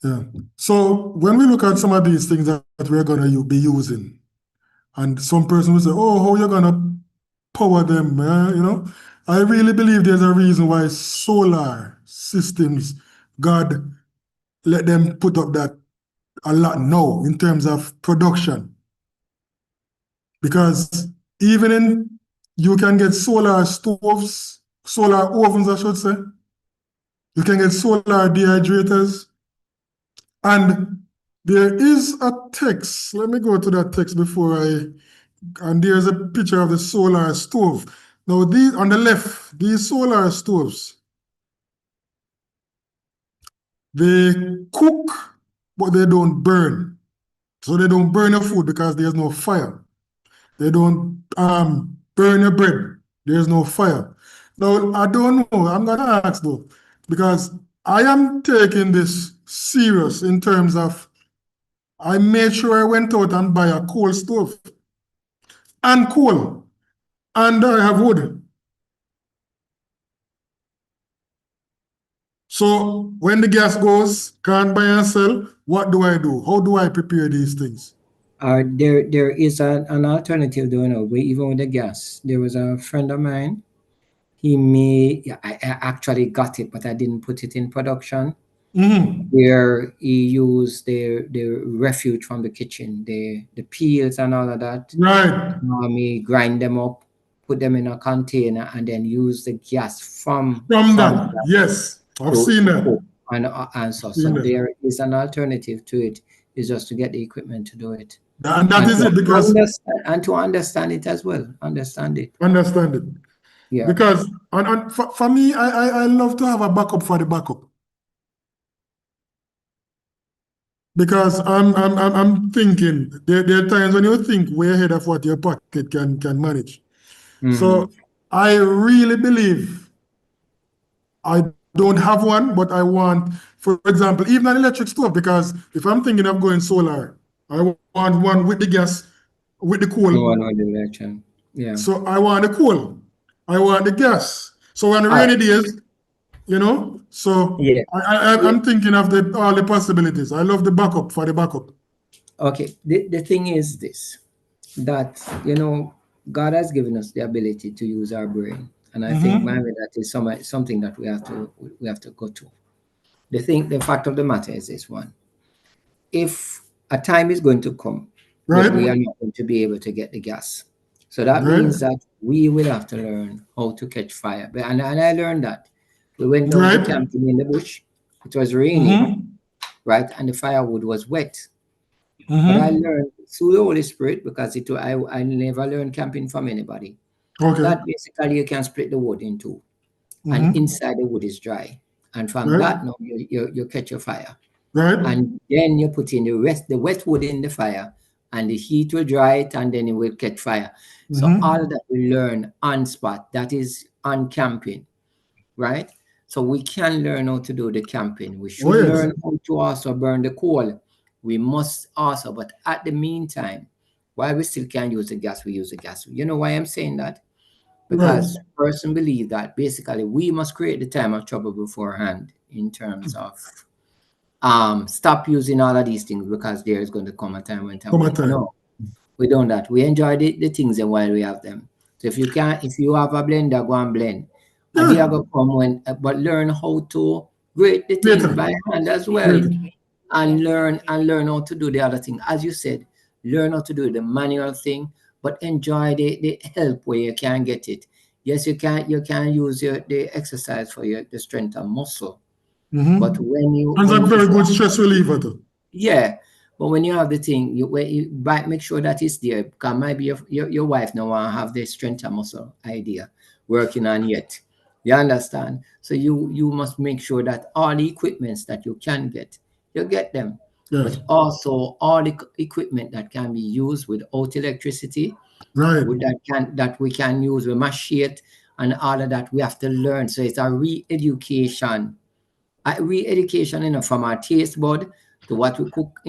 Yeah. So when we look at some of these things that we're gonna be using, and some person will say, "Oh, how you gonna power them?" I really believe there's a reason why solar systems, God let them put up that a lot now in terms of production. Because you can get solar stoves, solar ovens, I should say. You can get solar dehydrators. And there is a text. Let me go to that text and there's a picture of the solar stove. Now, on the left, these solar stoves, they cook, but they don't burn. So they don't burn your food because there's no fire. They don't burn your bread. There's no fire. Now, I don't know. I'm going to ask though, because I am taking this serious in terms of I made sure I went out and buy a coal stove and coal, and I have wood. So when the gas goes, can't buy and sell, what do I do? How do I prepare these things? There is an alternative doing even with the gas. There was a friend of mine. I actually got it, but I didn't put it in production. Where he used the refuge from the kitchen, the peels and all of that. Right. Me grind them up, put them in a container, and then use the gas from that. Yes, I've seen that. And so there is an alternative to it. Is just to get the equipment to do it. And that is it, because to understand it as well. Understand it. Yeah. Because for me, I love to have a backup for the backup. Because I'm thinking there are times when you think way ahead of what your pocket can manage. So I really believe I don't have one, but I want, for example, even an electric stove, because if I'm thinking of going solar, I want one with the gas, with the coal. Yeah. So I want the coal. I want the gas. So on the rainy days, so yeah. I'm thinking of all the possibilities. I love the backup for the backup. Okay. The thing is this, that, God has given us the ability to use our brain. And I think maybe that is something that we have to go to. The fact of the matter is this one. If a time is going to come, right, we are not going to be able to get the gas. So that means that we will have to learn how to catch fire. And I learned that. We went down to camping in the bush. It was raining, right? And the firewood was wet. But I learned through the Holy Spirit, because I never learned camping from anybody. That basically you can split the wood in two. And inside the wood is dry. And from that, now you catch your fire. Right. And then you put in the wet wood in the fire, and the heat will dry it, and then it will catch fire. So all that we learn on spot, that is on camping, right? So we can learn how to do the camping. We should learn how to also burn the coal. We must also, but at the meantime, while we still can use the gas, we use the gas. You know why I'm saying that? because person believe that basically we must create the time of trouble beforehand in terms of stop using all of these things because there is going to come a time when no, we don't that. We enjoy the things and while we have them. So if you have a blender, go and blend. And they are going to come when, but learn how to grate the things by hand as well, and learn how to do the other thing. As you said, learn how to do the manual thing, but enjoy the help where you can get it. Yes, you can use the exercise for the strength of muscle. But when you and a very good stress reliever too. Yeah, but when you have the thing, you make sure that it's there, because maybe your wife now want to have the strength of muscle idea working on yet. You understand? So you must make sure that all the equipments that you can get, you get them. But also all the equipment that can be used without electricity, that we can use with machine and all of that, we have to learn. So it's a re-education. Re-education from our taste bud to what we cook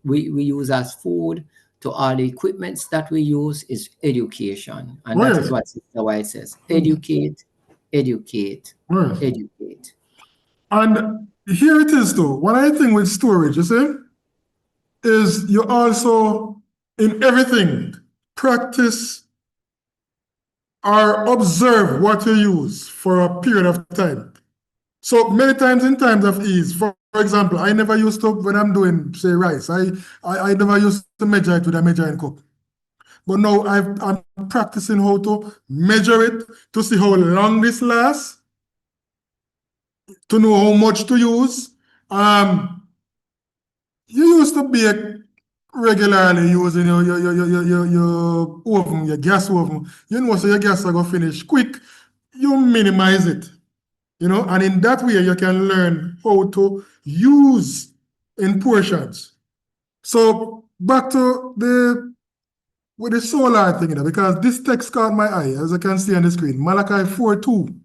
we use as food, to all the equipments that we use is education. And that is what Sister White says. Educate. And here it is though. One other thing with storage, you see, is you also, in everything, practice or observe what you use for a period of time. So many times in times of ease, for example, I never used to, when I'm doing, say, rice, I never used to measure it with a measuring cup. But now I'm practicing how to measure it to see how long this lasts, to know how much to use. You used to bake regularly using your oven, your gas oven. You know, so your gas are going to finish quick. You minimize it. And in that way, you can learn how to use in portions. So back to the solar thing, because this text caught my eye, as you can see on the screen, Malachi 4:2.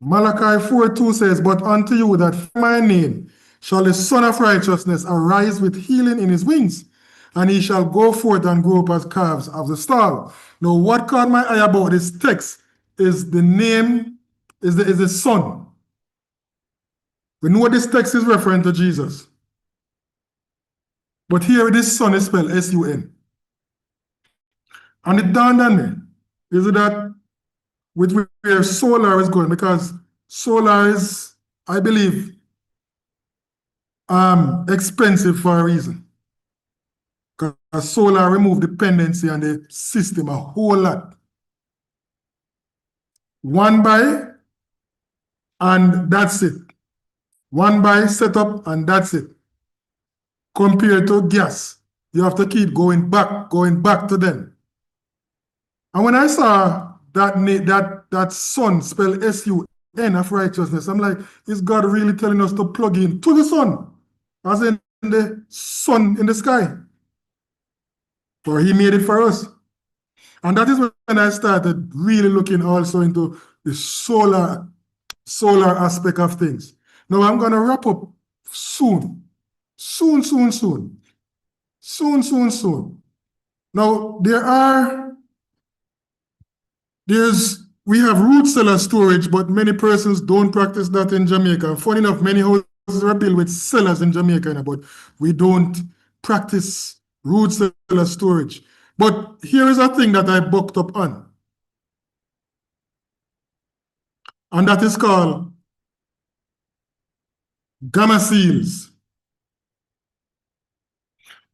Malachi 4:2 says, "But unto you that fear my name shall the Son of Righteousness arise with healing in his wings, and he shall go forth and grow up as calves of the stall." Now, what caught my eye about this text is the name, is the Son. We know this text is referring to Jesus. But here this Son is spelled S-U-N. And it dawned on me, is that with where solar is going, because solar is, I believe, expensive for a reason. Because solar remove dependency on the system a whole lot. One buy, and that's it. One buy, set up, and that's it. Compared to gas, you have to keep going back to them. And when I saw that Son spelled S-U-N of righteousness, I'm like, is God really telling us to plug in to the sun, as in the sun in the sky? For he made it for us. And that is when I started really looking also into the solar aspect of things. Now I'm going to wrap up soon. Soon. Now we have root cellar storage, but many persons don't practice that in Jamaica. Funny enough, many houses are built with cellars in Jamaica, but we don't practice root cellar storage. But here is a thing that I bucked up on. And that is called gamma seals.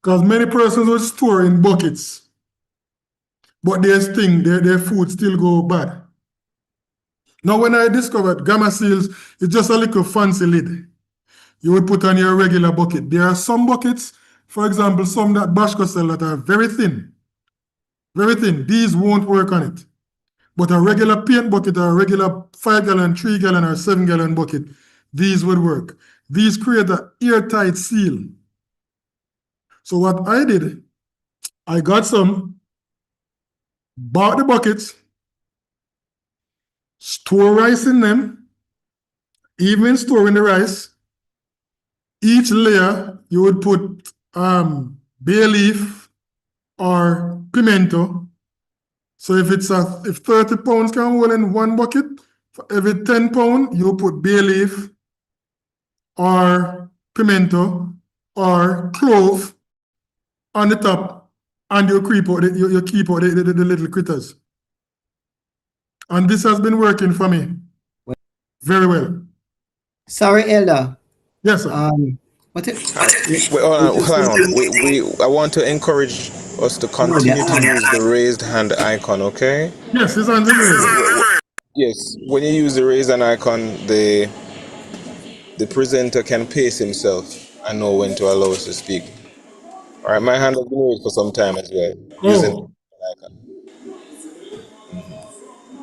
Because many persons will store in buckets, but their food still go bad. Now, when I discovered gamma seals, it's just a little fancy lid you would put on your regular bucket. There are some buckets, for example, some that Bashko sell that are very thin. Very thin. These won't work on it. But a regular paint bucket or a regular 5-gallon, 3-gallon, or 7-gallon bucket, these would work. These create an airtight seal. So what I did, I got some, bought the buckets, store rice in them, even storing the rice. Each layer you would put bay leaf or pimento, So if 30 pounds can hold in one bucket, for every 10 pound, you put bay leaf or pimento or clove on the top, and you keep out the little critters. And this has been working for me very well. Sorry, Elder. Yes, sir. What it? Wait, hold on. I want to encourage us to continue to use the raised hand icon, okay? Yes, his hands in raised. Yes, when you use the raised hand icon, the presenter can pace himself and know when to allow us to speak. All right, my hand has been raised for some time as well. Using Oh,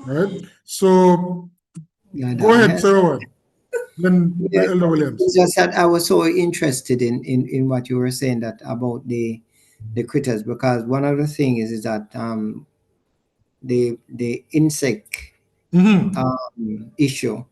all right. So Yeah, go ahead, Sir Howard. Then Elder Williams. It's just that I was so interested in what you were saying that about the critters, because one of the things is that the insect issue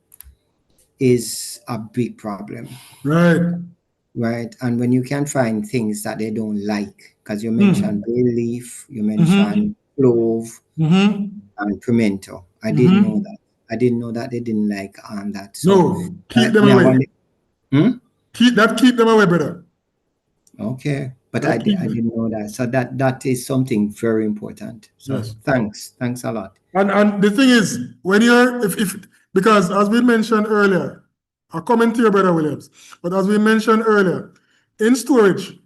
is a big problem. Right. And when you can find things that they don't like, because you mentioned bay leaf, you mentioned clove and pimento. I didn't know that. I didn't know that they didn't like that. So no, keep them away. Keep them away, brother. Okay, but I didn't know that. So that is something very important. So yes. Thanks a lot. And the thing is, when you're because as we mentioned earlier, I'll comment to you, Brother Williams, but as we mentioned earlier, in storage,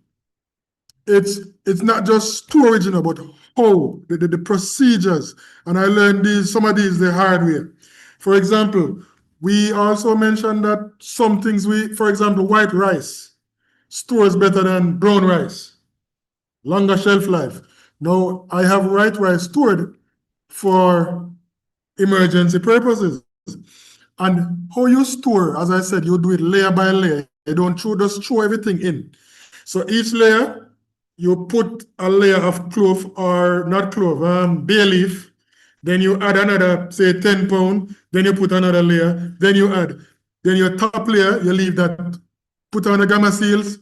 it's not just storage, but how the procedures. And I learned some of these the hard way. For example, we also mentioned that some things for example, white rice stores better than brown rice, longer shelf life. Now, I have white rice stored for emergency purposes. And how you store, as I said, you do it layer by layer. You don't just throw everything in. So each layer, you put a layer of clove, or not clove, bay leaf. Then you add another, say 10 pound. Then you put another layer. Then you add. Then your top layer, you leave that, put on the gamma seals,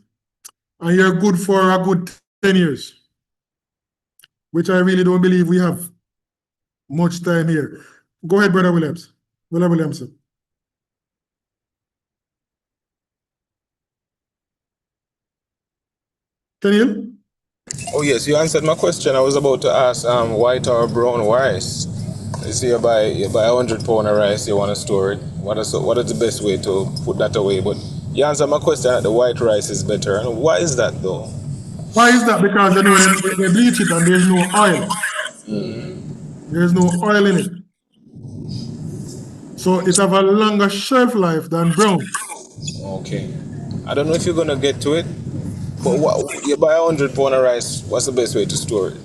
and you're good for a good 10 years. Which I really don't believe we have much time here. Go ahead, Brother Williams. Brother Williamson. Can you? Oh yes, you answered my question. I was about to ask white or brown rice. You see, you buy 100 pound of rice, you want to store it. What is the best way to put that away? But you answered my question that the white rice is better. And why is that though? Why is that? Because they bleach it and there's no oil. There's no oil in it. So it have a longer shelf life than brown. Okay. I don't know if you're gonna get to it, but you buy 100 pound of rice, what's the best way to store it?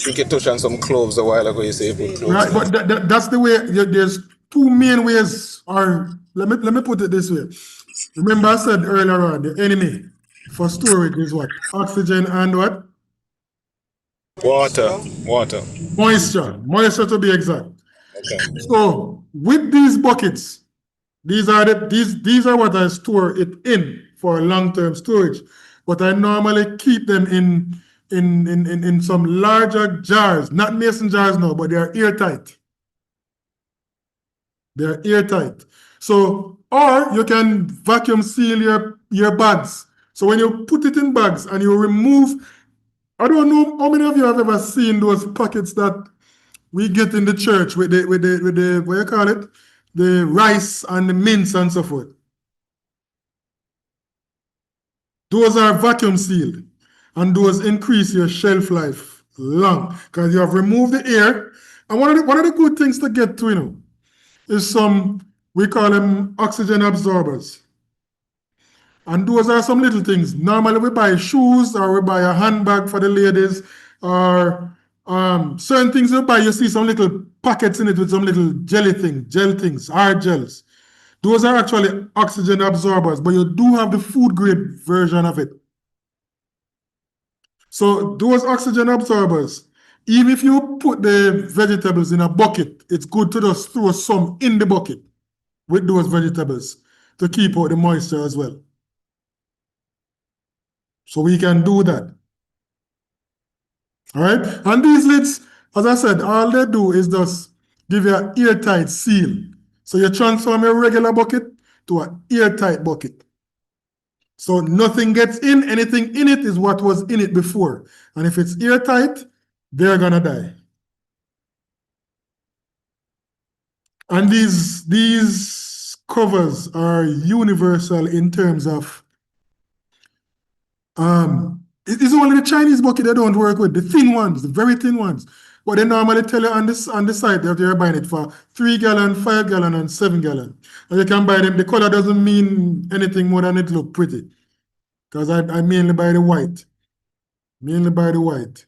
You can touch on some cloves a while ago, you say you put cloves. Right, but that's the way. There's two main ways, or let me put it this way. Remember I said earlier on, the enemy for storage is what? Oxygen and what? Water. Moisture to be exact. Okay. So with these buckets, these are what I store it in for long-term storage. But I normally keep them in some larger jars, not mason jars now, but they are airtight. They're airtight. So, or you can vacuum seal your bags. So when you put it in bags and you remove, I don't know how many of you have ever seen those packets that we get in the church with the what you call it? The rice and the mince and so forth. Those are vacuum sealed, and those increase your shelf life long because you have removed the air. And one of the good things to get to, is some, we call them oxygen absorbers. And those are some little things. Normally we buy shoes or we buy a handbag for the ladies, or certain things we buy, you see some little packets in it with some little gel things, hard gels. Those are actually oxygen absorbers, but you do have the food grade version of it. So those oxygen absorbers, even if you put the vegetables in a bucket, it's good to just throw some in the bucket with those vegetables to keep out the moisture as well. So we can do that. All right. And these lids, As I said, all they do is just give you an airtight seal. So you transform your regular bucket to an airtight bucket. So nothing gets in, anything in it is what was in it before. And if it's airtight, they're gonna die. And these covers are universal in terms of it's only the Chinese bucket they don't work with, the thin ones, the very thin ones. But they normally tell you on the site that you're buying it for 3 gallon, 5 gallon, and 7 gallon. And you can buy them. The color doesn't mean anything more than it look pretty. Because I mainly buy the white. Mainly buy the white.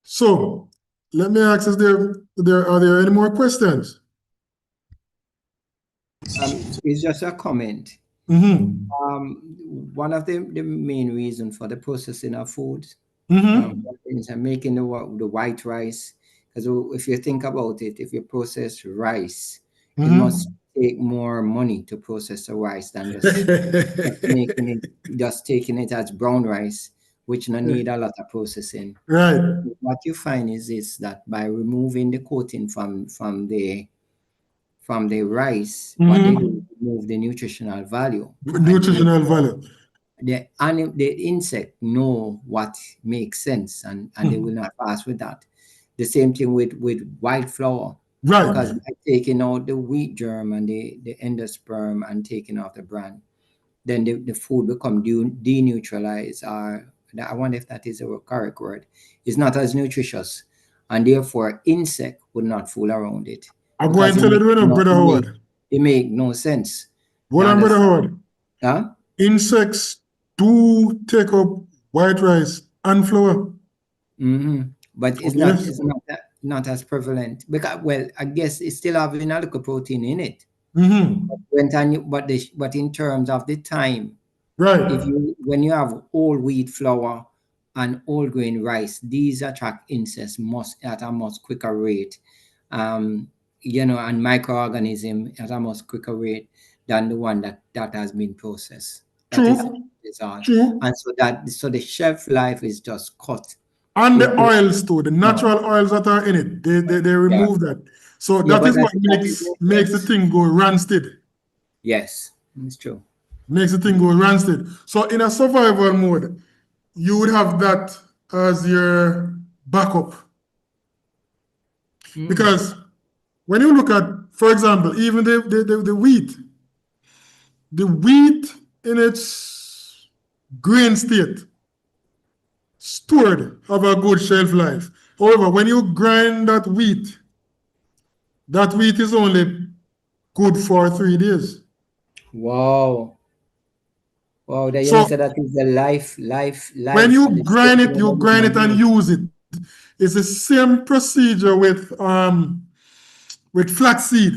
So let me ask, are there any more questions? It's just a comment. Mm-hmm. One of the main reasons for the processing of foods is making the white rice. Because if you think about it, if you process rice, it must take more money to process the rice than just taking it as brown rice, which no need a lot of processing. Right. What you find is that by removing the coating from the rice, what they do is remove the nutritional value. Nutritional value. The insect know what makes sense, and they will not pass with that. The same thing with white flour. Right. Because by taking out the wheat germ and the endosperm and taking off the bran, then the food become deneutralized, or I wonder if that is a correct word. It's not as nutritious, and therefore insect would not fool around it. I'm going to tell you right now, Brother Howard. It make no sense. Hold on, Brother Howard. Huh? Insects do take up white rice and flour. But it's not as prevalent, because, well, I guess it's still having a little protein in it. But in terms of the time, right? When you have whole wheat flour and whole grain rice, these attract insects at a much quicker rate, and microorganisms at a much quicker rate than the one that has been processed. True. True. And so the shelf life is just cut. And the oils too, the natural oils that are in it, they remove that. So that is what makes the thing go rancid. Yes, it's true. Makes the thing go rancid. So in a survival mode, you would have that as your backup. Because when you look at, for example, even the wheat in its grain state, stored have a good shelf life. However, when you grind that wheat is only good for 3 days. Wow. Wow, you said that is the life. When you grind it and use it. It's the same procedure with flaxseed.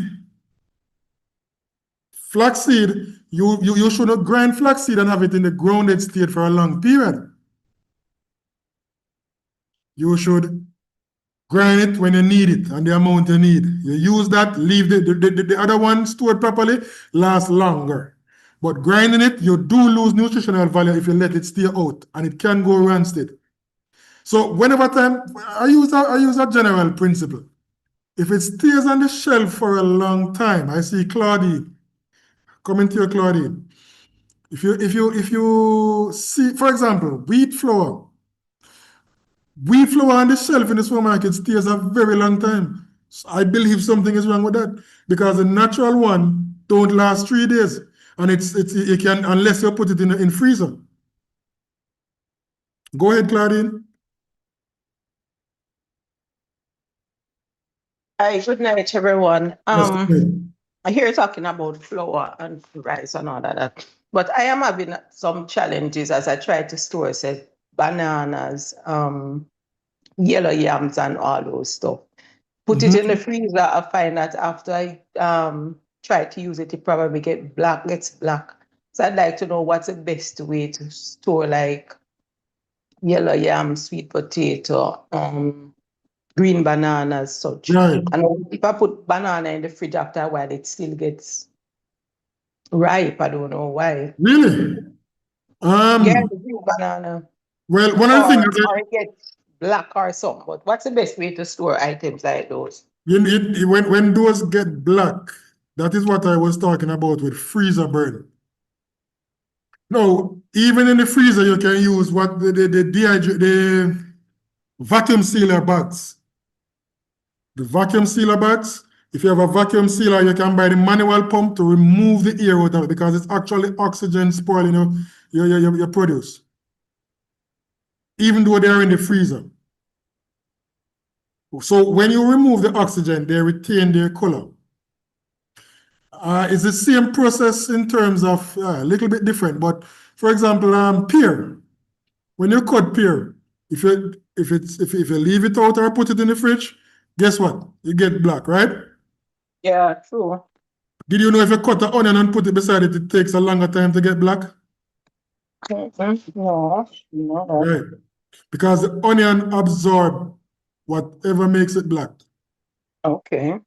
Flaxseed, you should not grind flaxseed and have it in the grounded state for a long period. You should grind it when you need it and the amount you need. You use that, leave the other one stored properly, lasts longer. But grinding it, you do lose nutritional value if you let it stay out, and it can go rancid. So whenever time, I use a general principle. If it stays on the shelf for a long time, I see Claudine. Coming to you, Claudine. If you see, for example, wheat flour on the shelf in the supermarket stays a very long time. So I believe something is wrong with that, because the natural one don't last 3 days, and it can, unless you put it in freezer. Go ahead, Claudine. Hi, good night, everyone. Yes, I hear you talking about flour and rice and all that, but I am having some challenges as I try to store, say, bananas, yellow yams, and all those stuff. Put it in the freezer. I find that after I try to use it, it probably gets black. So I'd like to know what's the best way to store, like, yellow yam, sweet potato, green bananas, such. right. And if I put banana in the fridge after a while, it still gets ripe. I don't know why. Really? Yeah, the green banana. Well, one of the things Or it gets black or something. But what's the best way to store items like those? When those get black, that is what I was talking about with freezer burn. Now, even in the freezer, you can use what the vacuum sealer bags. The vacuum sealer bags, if you have a vacuum sealer, you can buy the manual pump to remove the air out of it because it's actually oxygen spoiling your produce. Even though they're in the freezer. So when you remove the oxygen, they retain their color. It's the same process in terms of a little bit different, but for example, pear. When you cut pear, if you leave it out or put it in the fridge, guess what? You get black, right? Yeah, true. Did you know if you cut an onion and put it beside it, it takes a longer time to get black? No. Right. Because the onion absorbs whatever makes it black. Okay.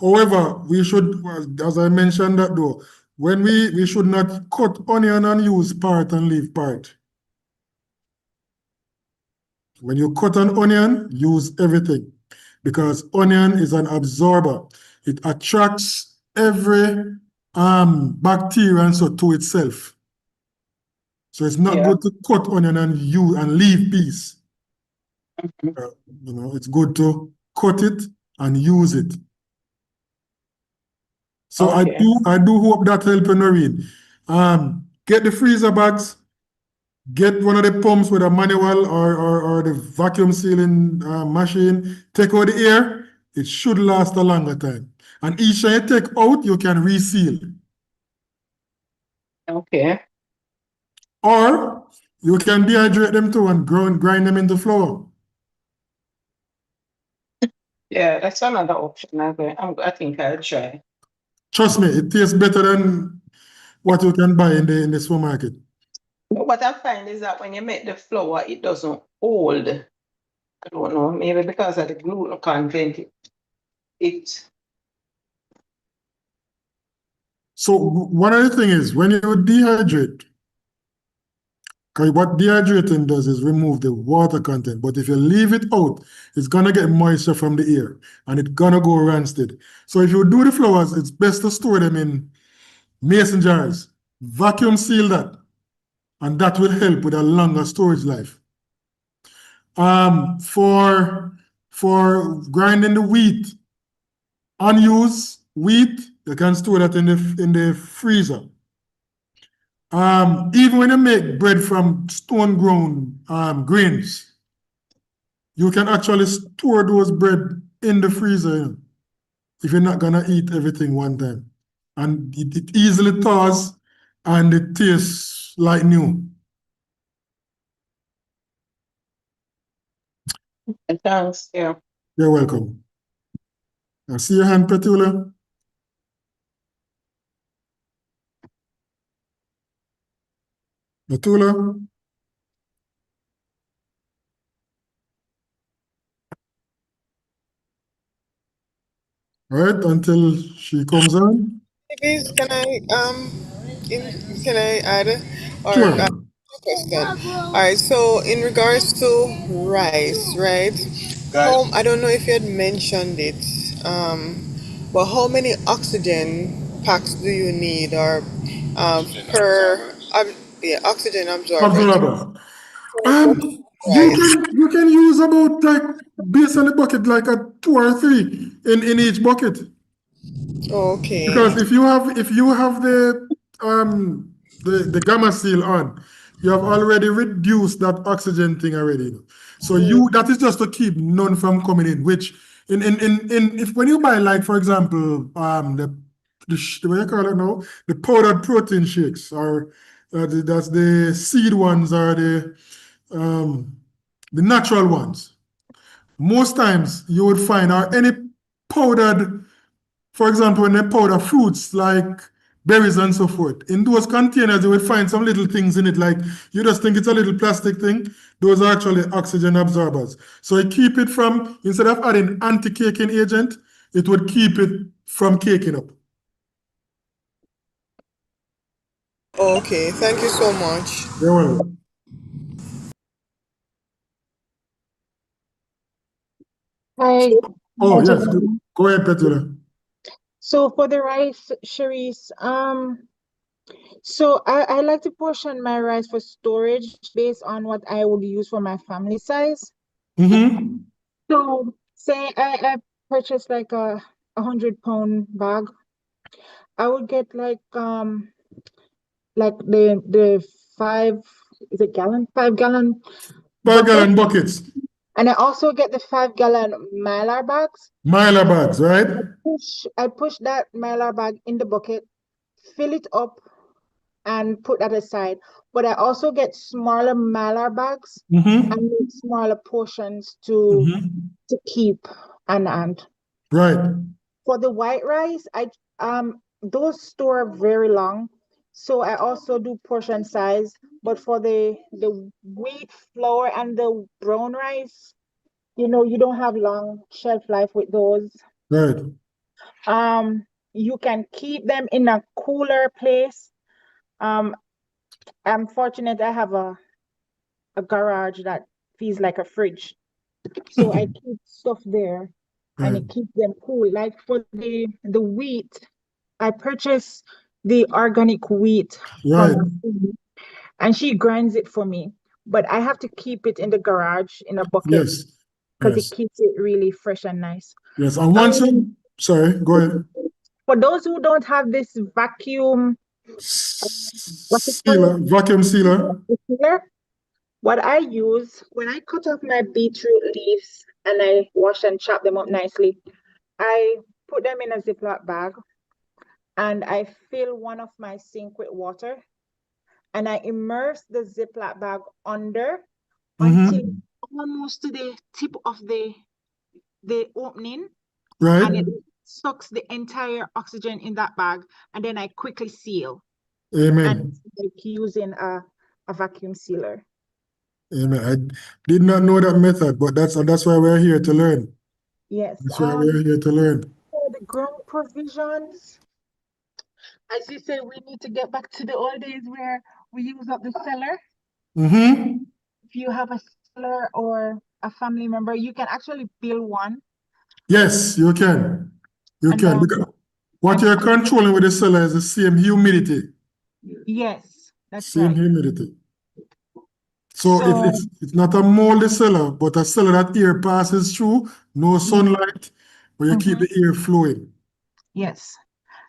However, we should, as I mentioned that though, when we should not cut onion and use part and leave part. When you cut an onion, use everything because onion is an absorber. It attracts every bacteria and so to itself. So it's not good to cut onion and leave piece. It's good to cut it and use it. So Okay. I do hope that helps you, Noreen. Get the freezer bags, get one of the pumps with a manual or the vacuum sealing machine, take out the air, it should last a longer time. And each time you take out, you can reseal. Okay. Or you can dehydrate them too and grind them into flour. Yeah, that's another option. I think I'll try. Trust me, it tastes better than what you can buy in the supermarket. What I find is that when you make the flour, it doesn't hold. I don't know, maybe because of the gluten content. So one of the things is when you dehydrate, because what dehydrating does is remove the water content. But if you leave it out, it's gonna get moisture from the air and it's gonna go rancid. So if you do the flours, it's best to store them in mason jars. Vacuum seal that, and that will help with a longer storage life. For grinding the wheat, unused wheat, you can store that in the freezer. Even when you make bread from stone-grown grains, you can actually store those bread in the freezer if you're not gonna eat everything one time. And it easily thaws and it tastes like new. Thanks, yeah. You're welcome. I see your hand, Petula. Petula. All right, until she comes on. Please, can I add or Sure. question? All right. So in regards to rice, right? Guys, I don't know if you had mentioned it. But how many oxygen packs do you need, or per oxygen absorber? Absorber. You can use about like based on the bucket like a 2 or 3 in each bucket. Okay. Because if you have the gamma seal on, you have already reduced that oxygen thing already. So that is just to keep none from coming in. Which if when you buy like for example the what you call it now, the powdered protein shakes or that's the seed ones or the natural ones. Most times you would find or any powdered. For example, when they powder fruits like berries and so forth, in those containers, you will find some little things in it, like you just think it's a little plastic thing. Those are actually oxygen absorbers. So it keep it from, instead of adding anti-caking agent, it would keep it from caking up. Okay. Thank you so much. You're welcome. Hi, Oh, yes. gentlemen. Go ahead, Petula. So for the rice, Sharice, so I like to portion my rice for storage based on what I would use for my family size. Mm-hmm. So say I purchased like a 100-pound bag. I would get like the five, is it gallon? 5 gallon 5 gallon bucket. buckets. And I also get the 5 gallon Mylar bags. Mylar bags, right? I push that Mylar bag in the bucket, fill it up, and put that aside. But I also get smaller Mylar bags Mm-hmm. and make smaller portions to Mm-hmm. keep. And Right. for the white rice, those store very long. So I also do portion size. But for the wheat flour and the brown rice, you don't have long shelf life with those. Right. You can keep them in a cooler place. I'm fortunate I have a garage that feels like a fridge. So I keep stuff there and Right. it keeps them cool. Like for the wheat, I purchased the organic wheat from Right. a friend, and she grinds it for me. But I have to keep it in the garage in a bucket Yes. because it Yes. keeps it really fresh and nice. Yes. And once Um, you, sorry, go ahead. for those who don't have this vacuum, what's it Sealer, called? vacuum sealer. Sealer, what I use when I cut off my beetroot leaves and I wash and chop them up nicely, I put them in a Ziploc bag and I fill one of my sink with water and I immerse the Ziploc bag under until Mm-hmm. almost to the tip of the opening, Right. and it sucks the entire oxygen in that bag, and then I quickly seal, and Amen. it's like using a vacuum sealer. Amen. I did not know that method, but that's why we're here to learn. Yes. That's why we're here to learn. For the ground provisions, as you say, we need to get back to the old days where we use up the cellar. Mm-hmm. If you have a cellar or a family member, you can actually build one. Yes, you can. You And can. Because what you're controlling with the cellar is the same humidity. yes, that's Same right. humidity. So So it's not a moldy cellar, but a cellar that air passes through, no sunlight, but you keep mhm, the air flowing. yes.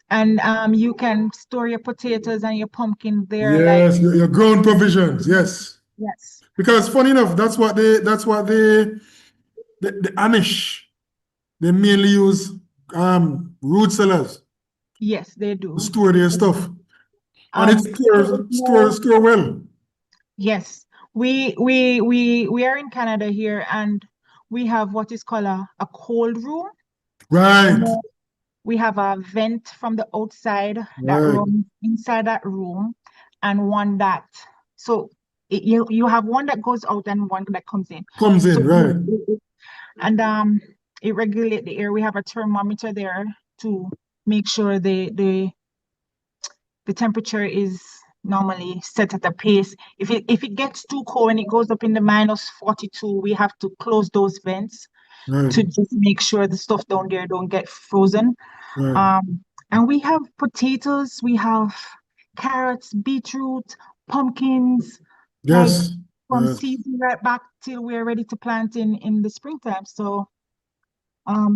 And you can store your potatoes and your pumpkin there, like Yes, your ground provisions, yes. yes, Because funny enough, the Amish, they mainly use root cellars yes, they to do. store their stuff. And it There is store well. yes. We are in Canada here and we have what is called a cold room. Right, And we have a vent from the outside that right. runs inside that room and one that so you have one that goes out and one that comes in. Comes So in, right. and it regulates the air. We have a thermometer there to make sure the temperature is normally set at a pace. If it gets too cold and it goes up in the -42, we have to close those vents Right, to just make sure the stuff down there don't get frozen. right. And we have potatoes, we have carrots, beetroot, pumpkins, like Yes, from yes. season right back till we're ready to plant in the springtime. So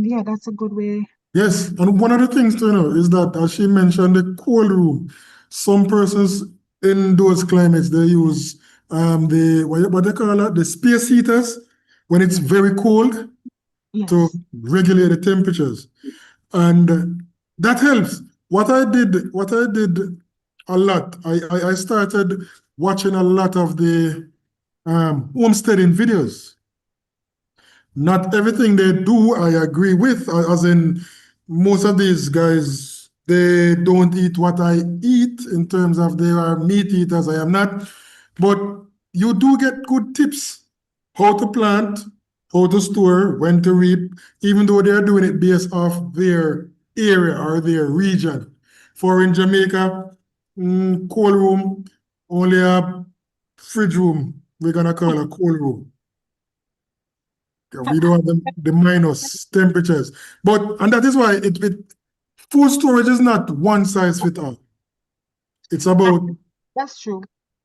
yeah, that's a good way. Yes, and one of the things to know is that, as she mentioned, the cold room. Some persons in those climates they use the what they call it, the space heaters when it's very cold to Yes. regulate the temperatures, and that helps. What I did a lot. I started watching a lot of the homesteading videos. Not everything they do I agree with, as in most of these guys, they don't eat what I eat in terms of they are meat eaters. I am not. But you do get good tips how to plant, how to store, when to reap, even though they're doing it based off their area or their region. For in Jamaica, cold room, only a fridge room, we're gonna call a cold room. We don't have the minus temperatures. And that is why food storage is not one size fits all. It's about That's true.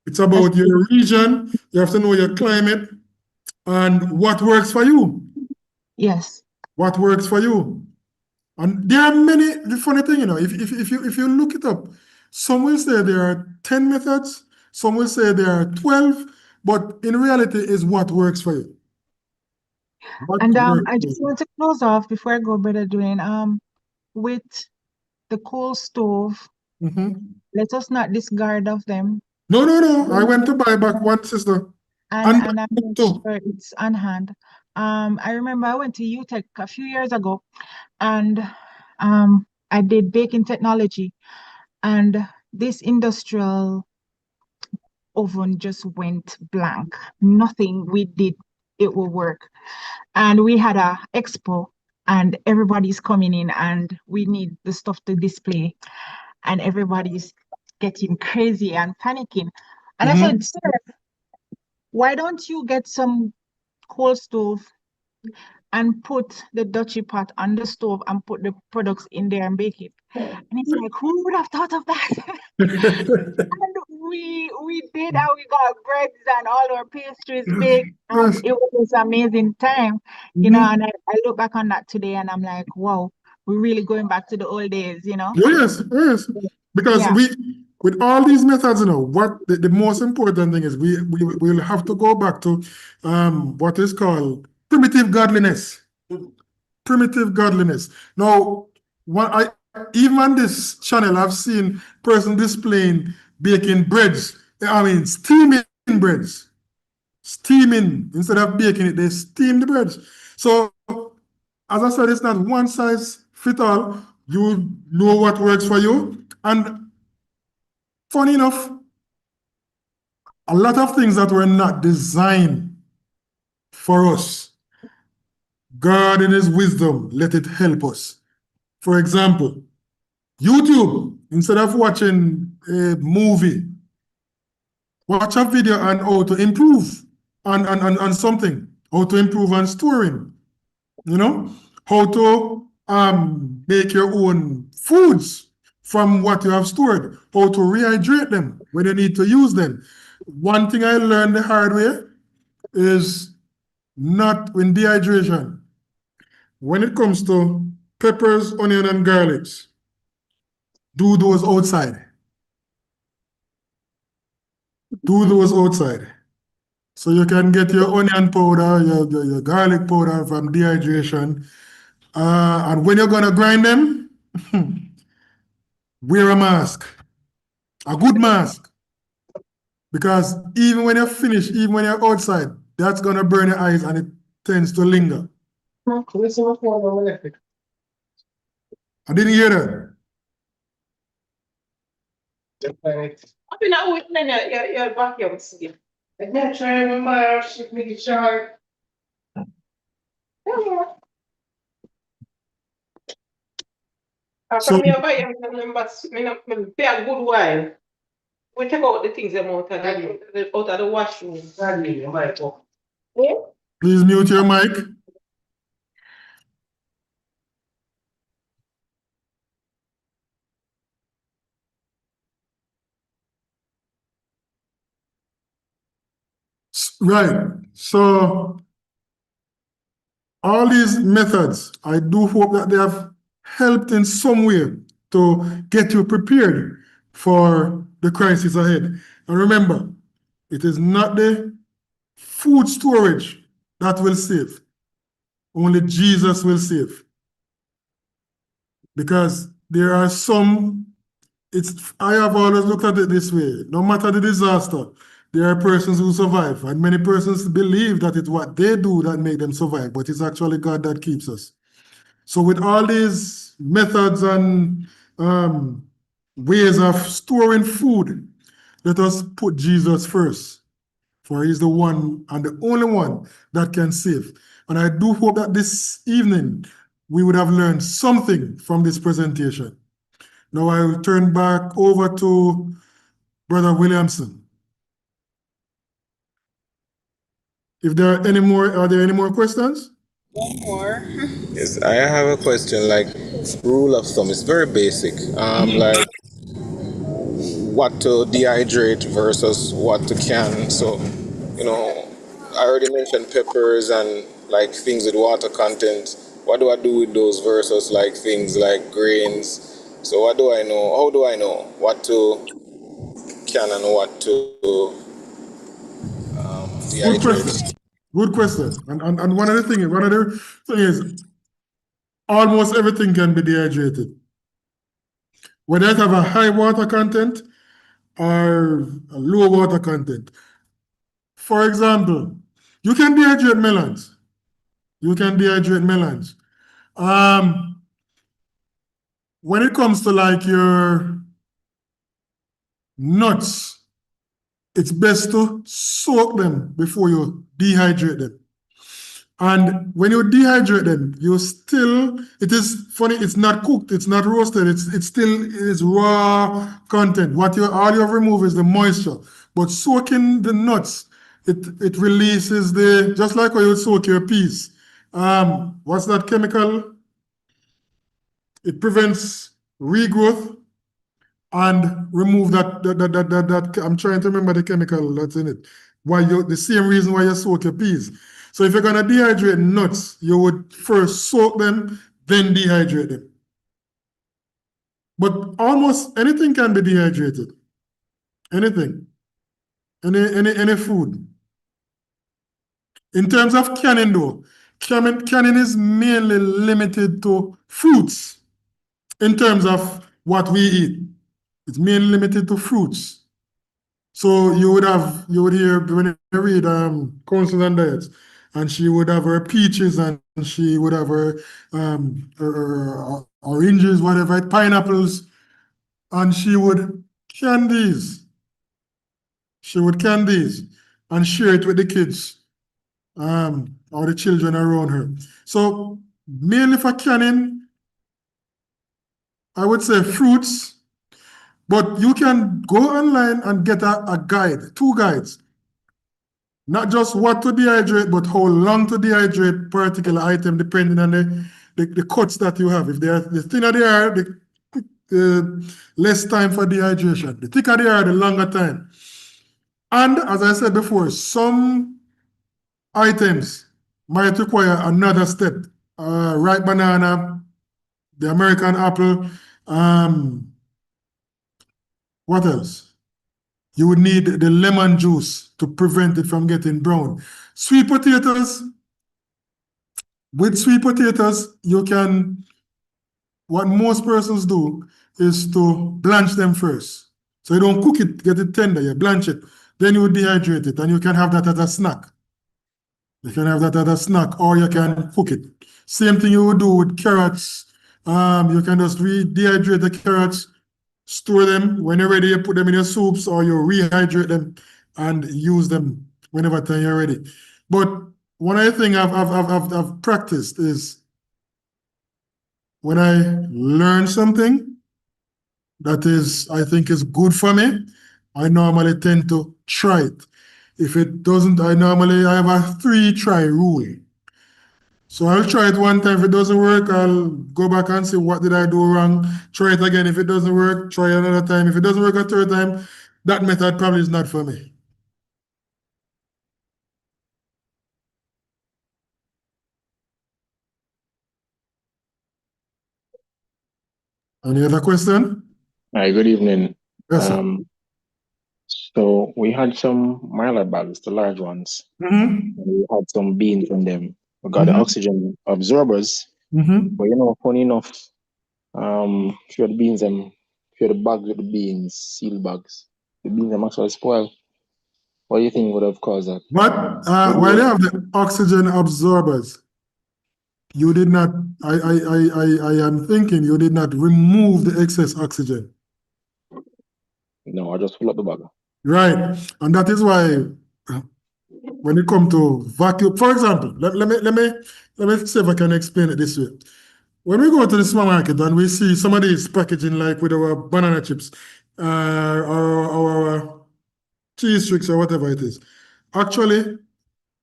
your region. You have to know your climate and what works for you. Yes. What works for you. And there are many, the funny thing, if you look it up, some will say there are 10 methods, some will say there are 12, but in reality is what works for you. And I just want to close off before I go, Brother Dwayne. With the coal stove, let us not discard of them. No. I went to buy back one, sister. And I'm not sure it's on hand. I remember I went to UTech a few years ago, and I did baking technology, and this industrial oven just went blank. Nothing we did, it will work. And we had a expo, and everybody's coming in, and we need the stuff to display, and everybody's getting crazy and panicking. And I said, sir, why don't you get some coal stove and put the Dutchy pot on the stove and put the products in there and bake it? And he's like, who would have thought of that? And we did, and we got breads and all our pastries baked, and it was an amazing time, and I look back on that today and I'm like, wow, we're really going back to the old days, Yes. Because with all these methods, what the most important thing is we will have to go back to what is called primitive godliness. Primitive godliness. Now, even on this channel, I've seen person displaying baking breads. Steaming breads. Steaming. Instead of baking it, they steam the breads. So, as I said, it's not one size fits all. You know what works for you. And funny enough, a lot of things that were not designed for us, God in His wisdom, let it help us. For example, YouTube, instead of watching a movie, watch a video on how to improve on something, how to improve on storing, how to make your own foods from what you have stored, how to rehydrate them when you need to use them. One thing I learned the hard way is not in dehydration. When it comes to peppers, onion, and garlics, do those outside. Do those outside. So you can get your onion powder, your garlic powder from dehydration. And when you're going to grind them, wear a mask. A good mask. Because even when you're finished, even when you're outside, that's going to burn your eyes and it tends to linger. I didn't hear that. I've been out with your vacuum seal. I can't try to remember if we can charge. So- From your vacuum, I pay a good while. We take out the things out of the washroom. Yeah? Please mute your mic. Right. So all these methods, I do hope that they have helped in some way to get you prepared for the crisis ahead. And remember, it is not the food storage that will save. Only Jesus will save. Because there are some, I have always looked at it this way. No matter the disaster, there are persons who survive. And many persons believe that it's what they do that make them survive. But it's actually God that keeps us. So with all these methods and ways of storing food, let us put Jesus first. For He's the one and the only one that can save. And I do hope that this evening we would have learned something from this presentation. Now I will turn back over to Brother Williamson. If there are any more questions? One more. Yes, I have a question. Like rule of thumb, it's very basic. Like what to dehydrate versus what to can. So, you know, I already mentioned peppers and like things with water content. What do I do with those versus like things like grains? So what do I know? How do I know what to can and what to Good dehydrate? question. Good question. And one of the thing is almost everything can be dehydrated. Whether it have a high water content or a low water content. For example, you can dehydrate melons. You can dehydrate melons. When it comes to like your nuts, it's best to soak them before you dehydrate them. And when you dehydrate them, it is funny, it's not cooked, it's not roasted, it's still is raw content. All you have removed is the moisture. But soaking the nuts, it releases just like how you would soak your peas. What's that chemical? It prevents regrowth and remove that I'm trying to remember the chemical that's in it. The same reason why you soak your peas. So if you're gonna dehydrate nuts, you would first soak them, then dehydrate them. But almost anything can be dehydrated. Anything. Any food. In terms of canning though, canning is mainly limited to fruits in terms of what we eat. It's mainly limited to fruits. So you would hear when you read Counsels and Diets, and she would have her peaches and she would have her oranges, whatever, pineapples, and she would can these. She would can these and share it with the kids or the children around her. So mainly for canning, I would say fruits. But you can go online and get a guide, 2 guides. Not just what to dehydrate, but how long to dehydrate particular item depending on the cuts that you have. If the thinner they are, the less time for dehydration. The thicker they are, the longer time. And as I said before, some items might require another step. Ripe banana, the American apple, what else? You would need the lemon juice to prevent it from getting brown. Sweet potatoes, with sweet potatoes, what most persons do is to blanch them first. So you don't cook it, get it tender, you blanch it. Then you dehydrate it and you can have that as a snack. You can have that as a snack or you can cook it. Same thing you would do with carrots. You can just dehydrate the carrots, store them. When you're ready, you put them in your soups or you rehydrate them and use them whenever time you're ready. But one of the things I've practiced is when I learn something that I think is good for me, I normally tend to try it. If it doesn't, I have a 3-try rule. So I'll try it one time. If it doesn't work, I'll go back and see what did I do wrong. Try it again. If it doesn't work, try another time. If it doesn't work a 3rd time, that method probably is not for me. Any other question? Hi, good evening. Yes, sir. So we had some Mylar bags, the large ones. Mm-hmm. We had some beans in them. We got the Mm-hmm. oxygen absorbers. Mm-hmm. But funny enough, few of the beans few of the bags with the beans, seal bags, the beans them actually spoil. What do you think would have caused that? But while you have the oxygen absorbers, you did not, I am thinking you did not remove the excess oxygen. No, I just fill up the bag. Right. And that is why when it comes to vacuum, for example, let me see if I can explain it this way. When we go to the supermarket and we see some of these packaging like with our banana chips or our cheese tricks or whatever it is, actually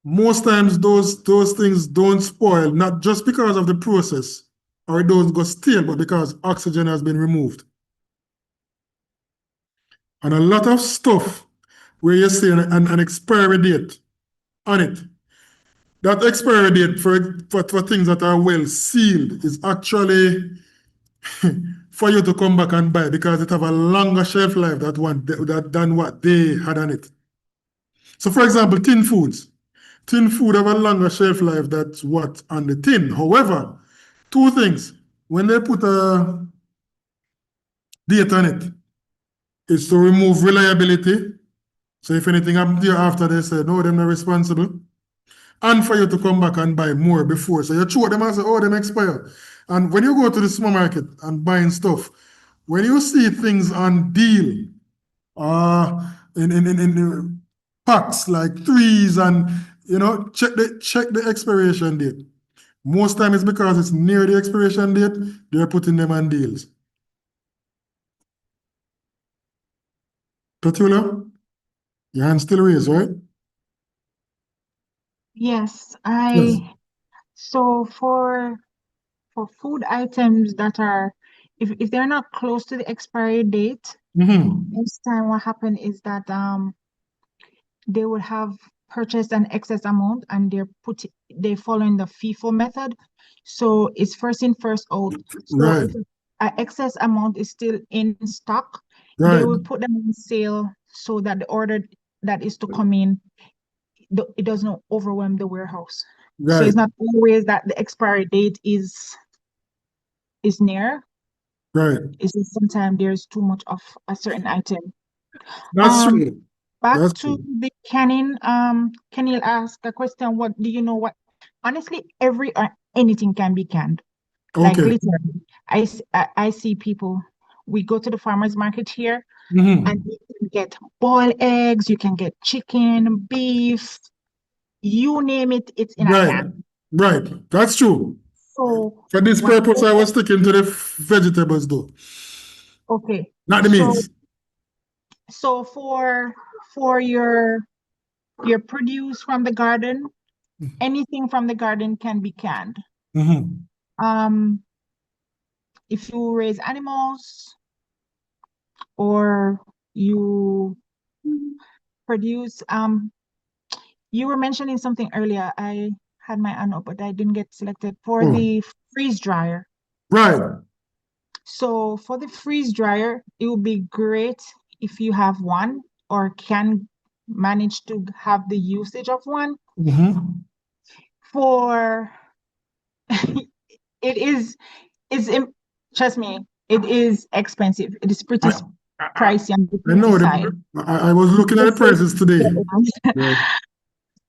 most times those things don't spoil, not just because of the process or it don't go stale, but because oxygen has been removed. And a lot of stuff where you see an expiry date on it, that expiry date for things that are well sealed is actually for you to come back and buy because it have a longer shelf life than what they had on it. So for example, tin foods. Tin food have a longer shelf life that's what on the tin. However, two things. When they put a date on it, it's to remove reliability. So if anything happens to you after, they say, no, they're not responsible. And for you to come back and buy more before. So you throw them and say, oh, them expire. And when you go to the supermarket and buying stuff, when you see things on deal, in packs like threes and check the expiration date. Most time it's because it's near the expiration date, they're putting them on deals. Petula, your hand still raised, right? Yes, Yes. so for food items that are, if they're not close to the expiry date, most time what happen is that they would have purchased an excess amount and they're following the FIFO method. So it's first in, first out. So Right. if an excess amount is still in stock, they Right. will put them on sale so that the order that is to come in, it does not overwhelm the warehouse. So Right. it's not always that the expiry date is near. Right. It's just sometimes there's too much of a certain item. That's true. Back That's to true. the canning, Kenil asked a question, what do you know what? Honestly, anything can be canned. Like Okay. literally, I see people, we go to the farmer's market here Mhm. and you can get boiled eggs, you can get chicken, beef, you name it, it's in a Right. can. Right. That's true. So For this what purpose, I was sticking to the vegetables though, okay. not the meats. So for your produce from the garden, anything from the garden can be canned. Mhm. If you raise animals or you produce, you were mentioning something earlier. I had my hand up, but I didn't get selected for the freeze dryer. Right. So for the freeze dryer, it would be great if you have one or can manage to have the usage of one. For trust me, it is expensive. It is pretty pricey on the I know side. I was looking at the prices today. Right.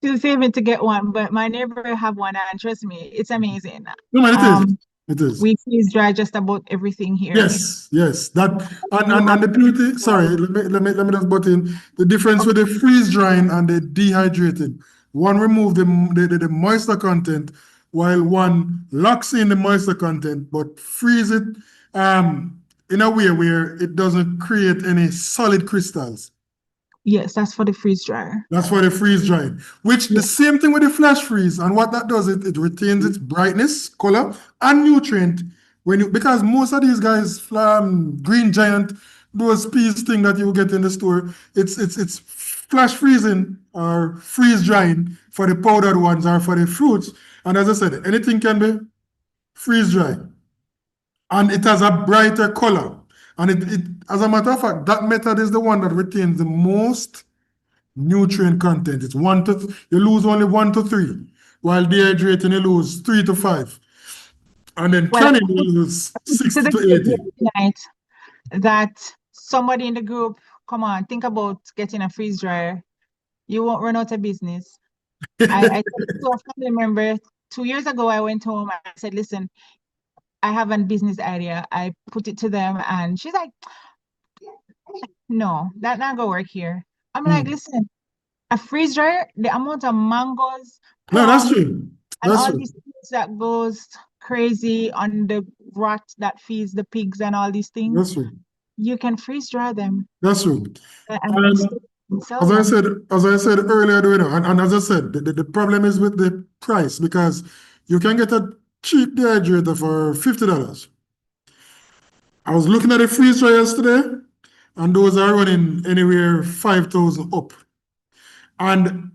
Still saving to get one, but my neighbor have one, and trust me, it's amazing. No, man, it is. It is. We freeze dry just about everything here. Yes, yes. That and the beauty. Sorry, let me just butt in. The difference with the freeze drying and the dehydrating. One remove the moisture content, while one locks in the moisture content, but freeze it in a way where it doesn't create any solid crystals. Yes, that's for the freeze dryer. That's for the freeze drying. Which the same thing with the flash freeze. And what that does, it retains its brightness, color, and nutrient. Because most of these guys, Green Giant, those peas thing that you get in the store, it's flash freezing or freeze drying for the powdered ones or for the fruits. And as I said, anything can be freeze dry. And it has a brighter color. And it as a matter of fact, that method is the one that retains the most nutrient content. It's you lose only 1 to 3, while dehydrating you lose 3 to 5, and then canning you lose 60 to 80. Tonight that somebody in the group, come on, think about getting a freeze dryer. You won't run out of business. I said to a family member 2 years ago, I went home and I said, listen, I have a business idea. I put it to them and she's like, no, that not gonna work here. I'm like, listen, a freeze dryer, the amount of mangoes, No, that's plums, true. and That's all true. these things that goes crazy on the rat that feeds the pigs and all these things, That's true. you can freeze dry them. That's true. And As I said earlier, and as I said, the problem is with the price because you can get a cheap dehydrator for $50. I was looking at the freeze dryer yesterday, and those are running anywhere 5,000 up. And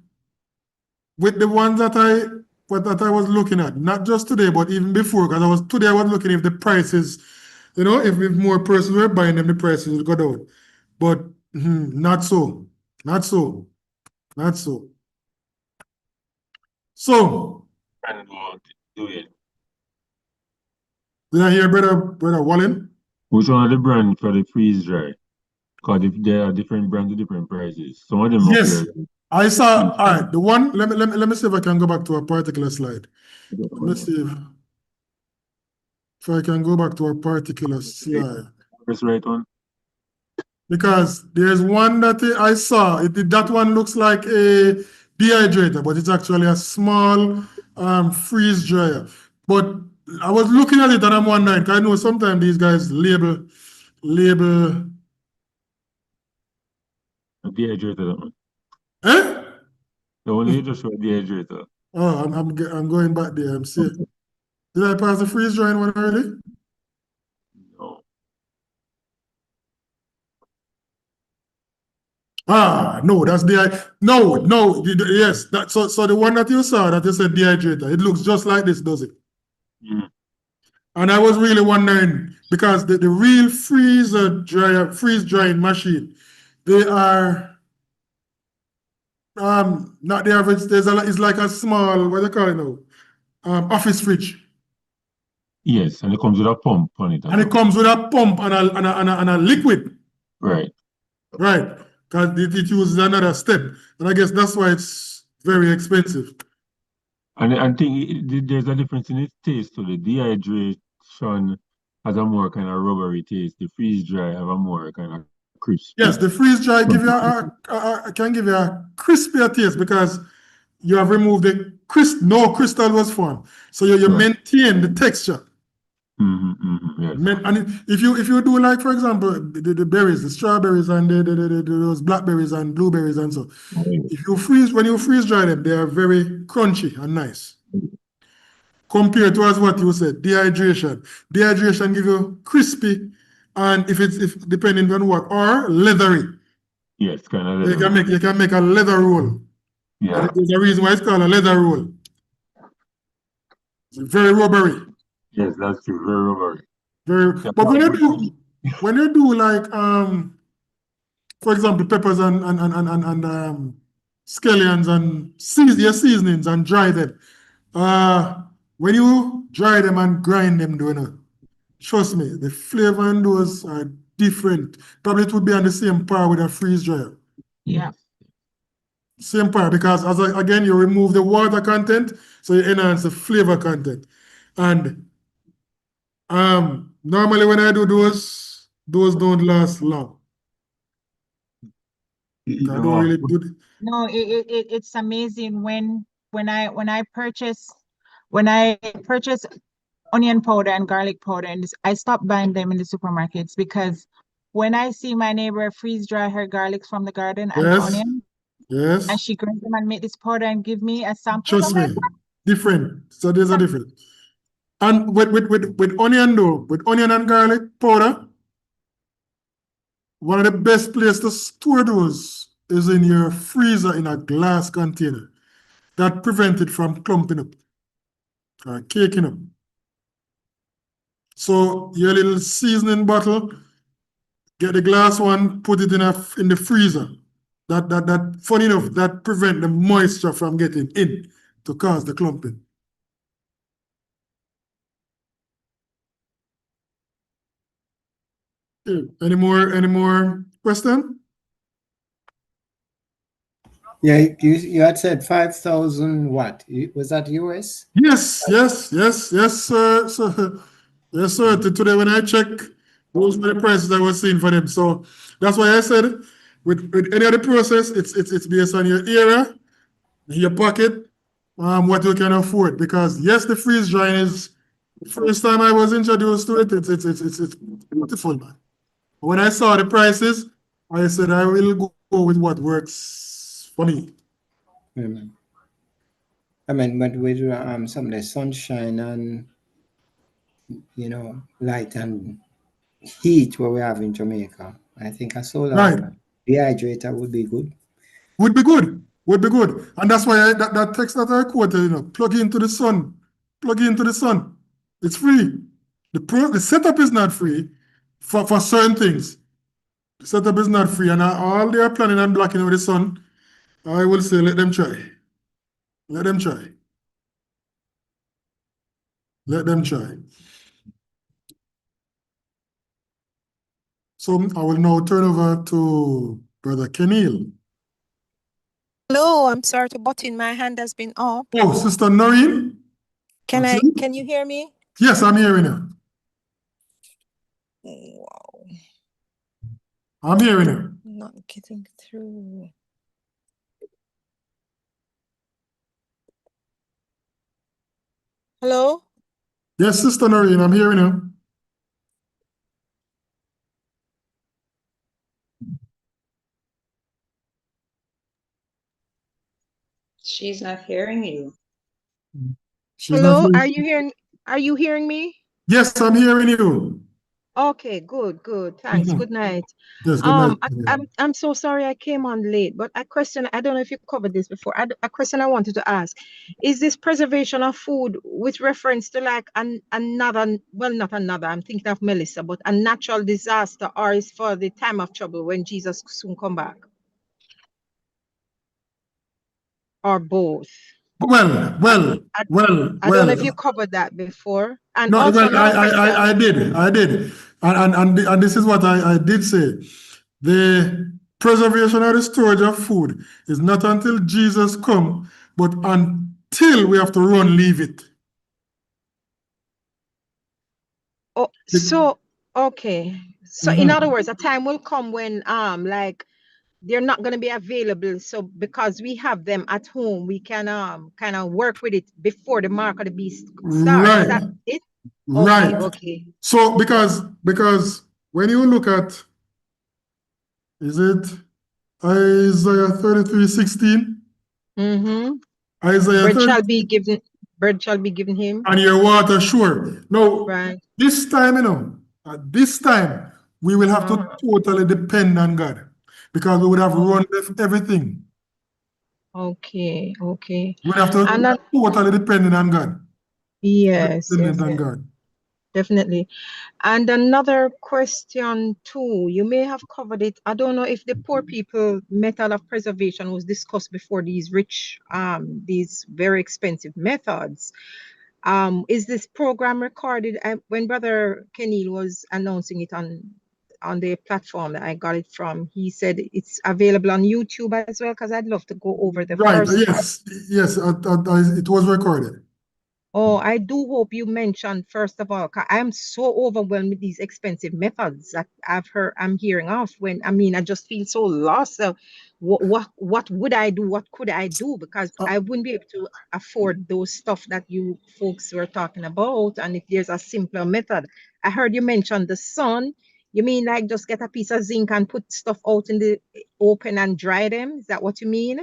with the ones that I was looking at, not just today, but even before, because I was looking if the prices, if more persons were buying them, the prices would go down. But not so. Not so. Not so. So, And won't do it. did I hear Brother Wallen? Which one of the brand for the freeze dry? Because there are different brands with different prices. Some of them up Yes. here. I saw, all right, the one, let me see if I can go back to a particular slide. Let's see if I can go back to a particular slide. That's right one. Because there's one that I saw, that one looks like a dehydrator, but it's actually a small freeze dryer. But I was looking at it and I'm wondering, 'cause I know sometimes these guys label. A dehydrator, that one. Eh? The one you just showed dehydrator. Oh, I'm going back there. I'm seeing. Did I pass the freeze drying one already? No. Ah, no, that's yes. So the one that you saw that you said dehydrator, it looks just like this, does it? Mm. And I was really wondering because the real freeze drying machine, they are not the average. It's like a small, what do you call it now? Office fridge. Yes, and it comes with a pump on it. And it comes with a pump and a liquid. Right. Right. Because it uses another step. And I guess that's why it's very expensive. And I think there's a difference in its taste. So the dehydration has a more kind of rubbery taste. The freeze dry have a more kind of crisp. Yes, the freeze dry can give you a crispier taste because you have removed no crystal was formed. So you maintain the texture. Yes. And if you do like, for example, the berries, the strawberries and those blackberries and blueberries and so, when you freeze dry them, they are very crunchy and nice. Compared to as what you said, dehydration. Dehydration give you crispy, and if depending on what, or leathery. Yes, kind of leather. You can make a leather roll. Yeah. There's a reason why it's called a leather roll. It's very rubbery. Yes, that's true. Very rubbery. But when you do like for example, peppers and scallions and your seasonings and dry them. When you dry them and grind them, trust me, the flavor in those are different. Probably it would be on the same par with a freeze dryer. Yeah. Same par because again you remove the water content, so you enhance the flavor content. And normally when I do those don't last long. I don't really do. No, it's amazing when I purchase onion powder and garlic powder, and I stop buying them in the supermarkets because when I see my neighbor freeze dry her garlics from the garden and the onion, and she grinds them and make this powder and give me a sample. Trust me, different. So there's a difference. And with onion though, with onion and garlic powder, one of the best places to store those is in your freezer in a glass container. That prevents it from clumping up or caking up. So your little seasoning bottle, get the glass one, put it in the freezer. That funny enough, that prevents the moisture from getting in to cause the clumping. Any more question? Yeah, you had said 5,000 what? Was that US? Yes, sir. Yes, sir. Today when I check, those were the prices I was seeing for them. So that's why I said with any other process, it's based on your area, your pocket, what you can afford. Because yes, the freeze drying is first time I was introduced to it, it's beautiful, man. When I saw the prices, I said I will go with what works for me. Amen. I mean, but with some of the sunshine and light and heat what we have in Jamaica, I think a solar Right. dehydrator would be good. Would be good. Would be good. And that's why that text that I quoted, plug into the sun. Plug into the sun. It's free. The setup is not free for certain things. The setup is not free. And all they are planning on blocking out the sun, I will say let them try. Let them try. Let them try. So I will now turn over to Brother Kenil. Hello, I'm sorry to butt in. My hand has been up. Oh, Sister Noreen? Can you hear me? Yes, I'm hearing you. Wow, I'm hearing you. not getting through. Hello? Yes, Sister Noreen, I'm hearing you. She's not hearing you. She's not Hello, hearing. are you hearing me? Yes, I'm hearing you. Okay, good. Thanks. Mhm. Good night. Yes, good night. I'm so sorry I came on late, but a question, I don't know if you covered this before. A question I wanted to ask, is this preservation of food with reference to like another, well, not another, I'm thinking of Melissa, but a natural disaster, or is for the time of trouble when Jesus soon come back? Or both? Well. I don't know if you covered that before. And No, also well, another question. I did. And this is what I did say. The preservation or the storage of food is not until Jesus come, but until we have to run, leave it. Oh, so okay. So in other words, a time will come when like they're not going to be available. So because we have them at home, we can kind of work with it before the mark of the beast starts. Is that it? Right. Okay. So because when you look at, is it Isaiah 33:16? Mm-hmm. Isaiah Bread 30, shall be given him. and your water sure. Now, Right. this time, at this time, we will have to totally depend on God because we would have run everything. Okay. We would have to And that, totally depend on God. yes, Dependent on God. definitely. And another question too, you may have covered it. I don't know if the poor people method of preservation was discussed before these rich, these very expensive methods. Is this program recorded? When Brother Kenil was announcing it on the platform that I got it from, he said it's available on YouTube as well, because I'd love to go over the Right, first. yes, it was recorded. Oh, I do hope you mentioned, first of all, 'cause I'm so overwhelmed with these expensive methods that I'm hearing of. I just feel so lost. So what would I do? What could I do? Because I wouldn't be able to afford those stuff that you folks were talking about. And if there's a simpler method, I heard you mention the sun. You mean like just get a piece of zinc and put stuff out in the open and dry them? Is that what you mean?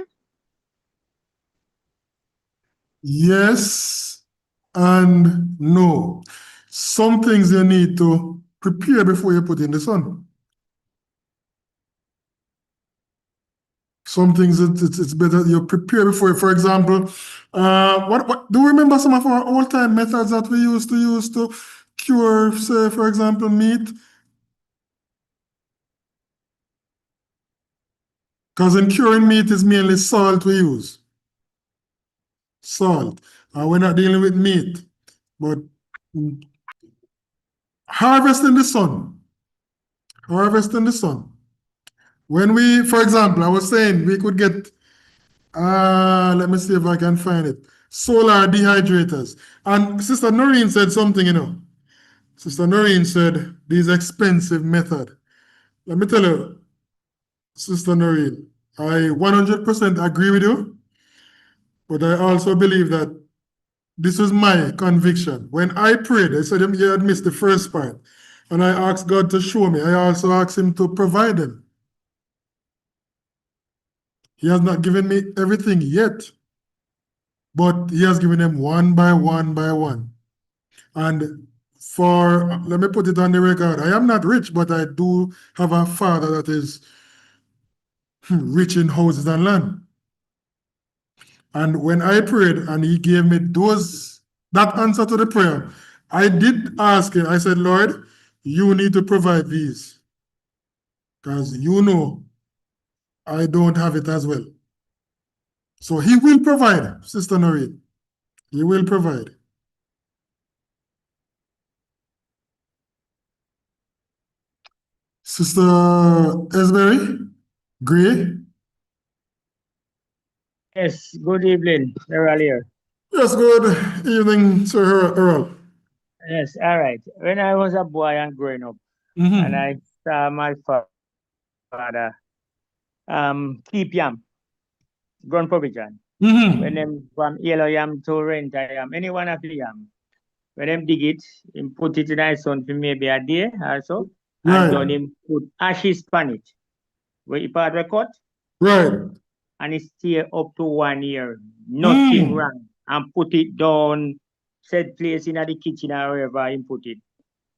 Yes and no. Some things you need to prepare before you put in the sun. Some things it's better you prepare before. For example, what do you remember some of our old time methods that we used to use to cure, say, for example, meat? Because in curing meat is mainly salt we use. Salt. We're not dealing with meat, but harvesting the sun. Harvesting the sun. When we, for example, I was saying we could get, let me see if I can find it, solar dehydrators. And Sister Noreen said something, Sister Noreen said, these expensive method. Let me tell you, Sister Noreen, I 100% agree with you, but I also believe that this was my conviction. When I prayed, I said you had missed the first part, and I asked God to show me. I also asked him to provide them. He has not given me everything yet, but he has given them one by one by one. And let me put it on the record, I am not rich, but I do have a father that is rich in houses and land. And when I prayed and he gave me that answer to the prayer, I did ask him, I said, Lord, you need to provide these. Because you know I don't have it as well. So he will provide, Sister Noreen. He will provide. Sister Esberry, Gray. Yes, good evening, Errol here. Yes, good evening, Sir Earl. Yes, all right. When I was a boy and growing up, and I saw my father keep yam, ground provision. When them from yellow yam to rent yam, any one of the yam, when them dig it, him put it in his sun for maybe a day or so, and then him put ashes on it. Where he part record, Right. and it stay up to 1 year, nothing wrong, and put it down, said place in the kitchen or wherever he put it,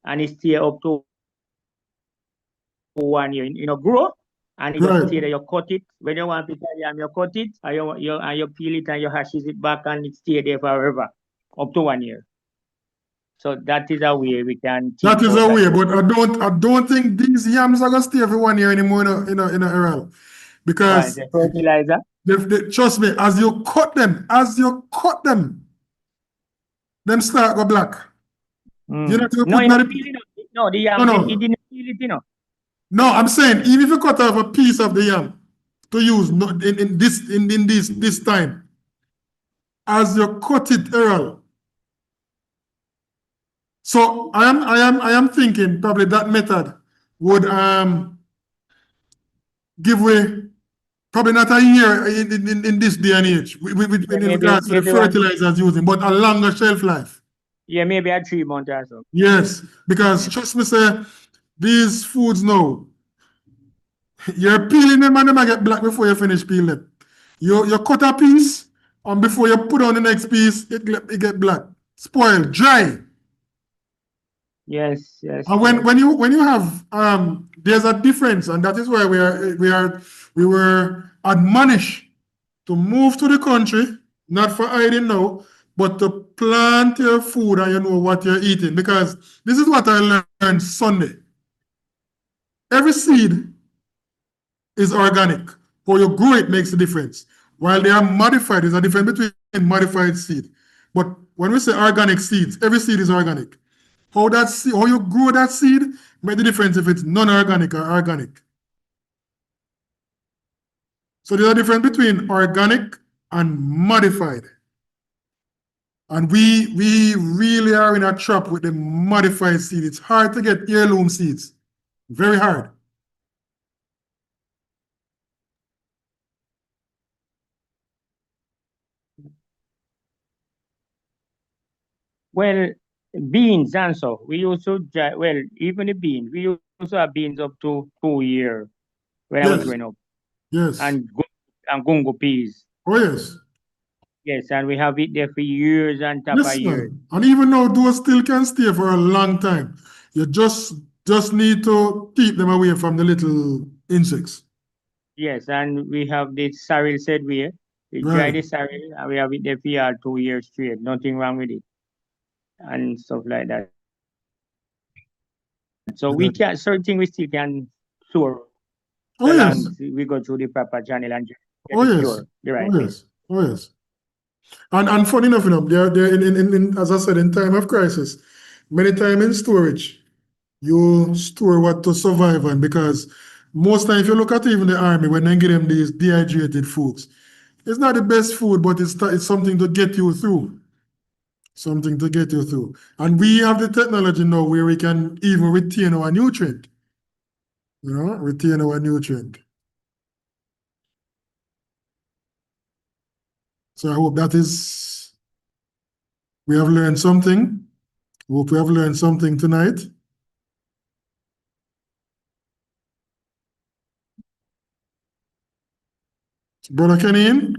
and it stay up to 1 year, grow, and it just stay there. You cut it when you want to yam, you cut it, and you peel it and you hashes it back, and it stay there forever, up to 1 year. So that is a way we can. That is a way, but I don't think these yams are gonna stay for 1 year anymore in a Errol. Because fertilizer. Trust me, as you cut them, them start go black. You know, no, the yam, he didn't peel it, No, I'm saying even if you cut off a piece of the yam to use in this time, as you cut it, Errol. So I am thinking probably that method would give way. Probably not a year in this day and age in regards to the fertilizers using, but a longer shelf life. Yeah, maybe a 3 months or so. Yes, because trust me, sir, these foods now, you're peeling them and they might get black before you finish peeling them. You cut a piece, and before you put on the next piece, it get black, spoiled, dry. Yes. And when you have there's a difference, and that is why we were admonished to move to the country, not for hiding now, but to plant your food and you know what you're eating. Because this is what I learned Sunday. Every seed is organic. How you grow it makes a difference. While they are modified, there's a difference between modified seed. But when we say organic seeds, every seed is organic. How you grow that seed make the difference if it's non-organic or organic. So there's a difference between organic and modified. And we really are in a trap with the modified seed. It's hard to get heirloom seeds. Very hard. Well, beans also. We also, even the beans, we also have beans up to 2 years when I was growing up. Yes. And gungo peas. Oh, yes. Yes, and we have it there for years and top of years. And even though those still can stay for a long time, you just need to keep them away from the little insects. Yes, and we have the sorrel said we dry the sorrel and we have it there for 2 years straight. Nothing wrong with it. And stuff like that. So we can certain things we still can store. Oh, yes. We go through the proper channel and get the right thing. Oh, yes. And funny enough, they're as I said, in time of crisis, many times in storage, you store what to survive on, because most time if you look at even the army, when they give them these dehydrated foods, it's not the best food, but it's something to get you through. Something to get you through. And we have the technology now where we can even retain our nutrient. Retain our nutrient. So I hope we have learned something. Hope we have learned something tonight. Brother Kenny,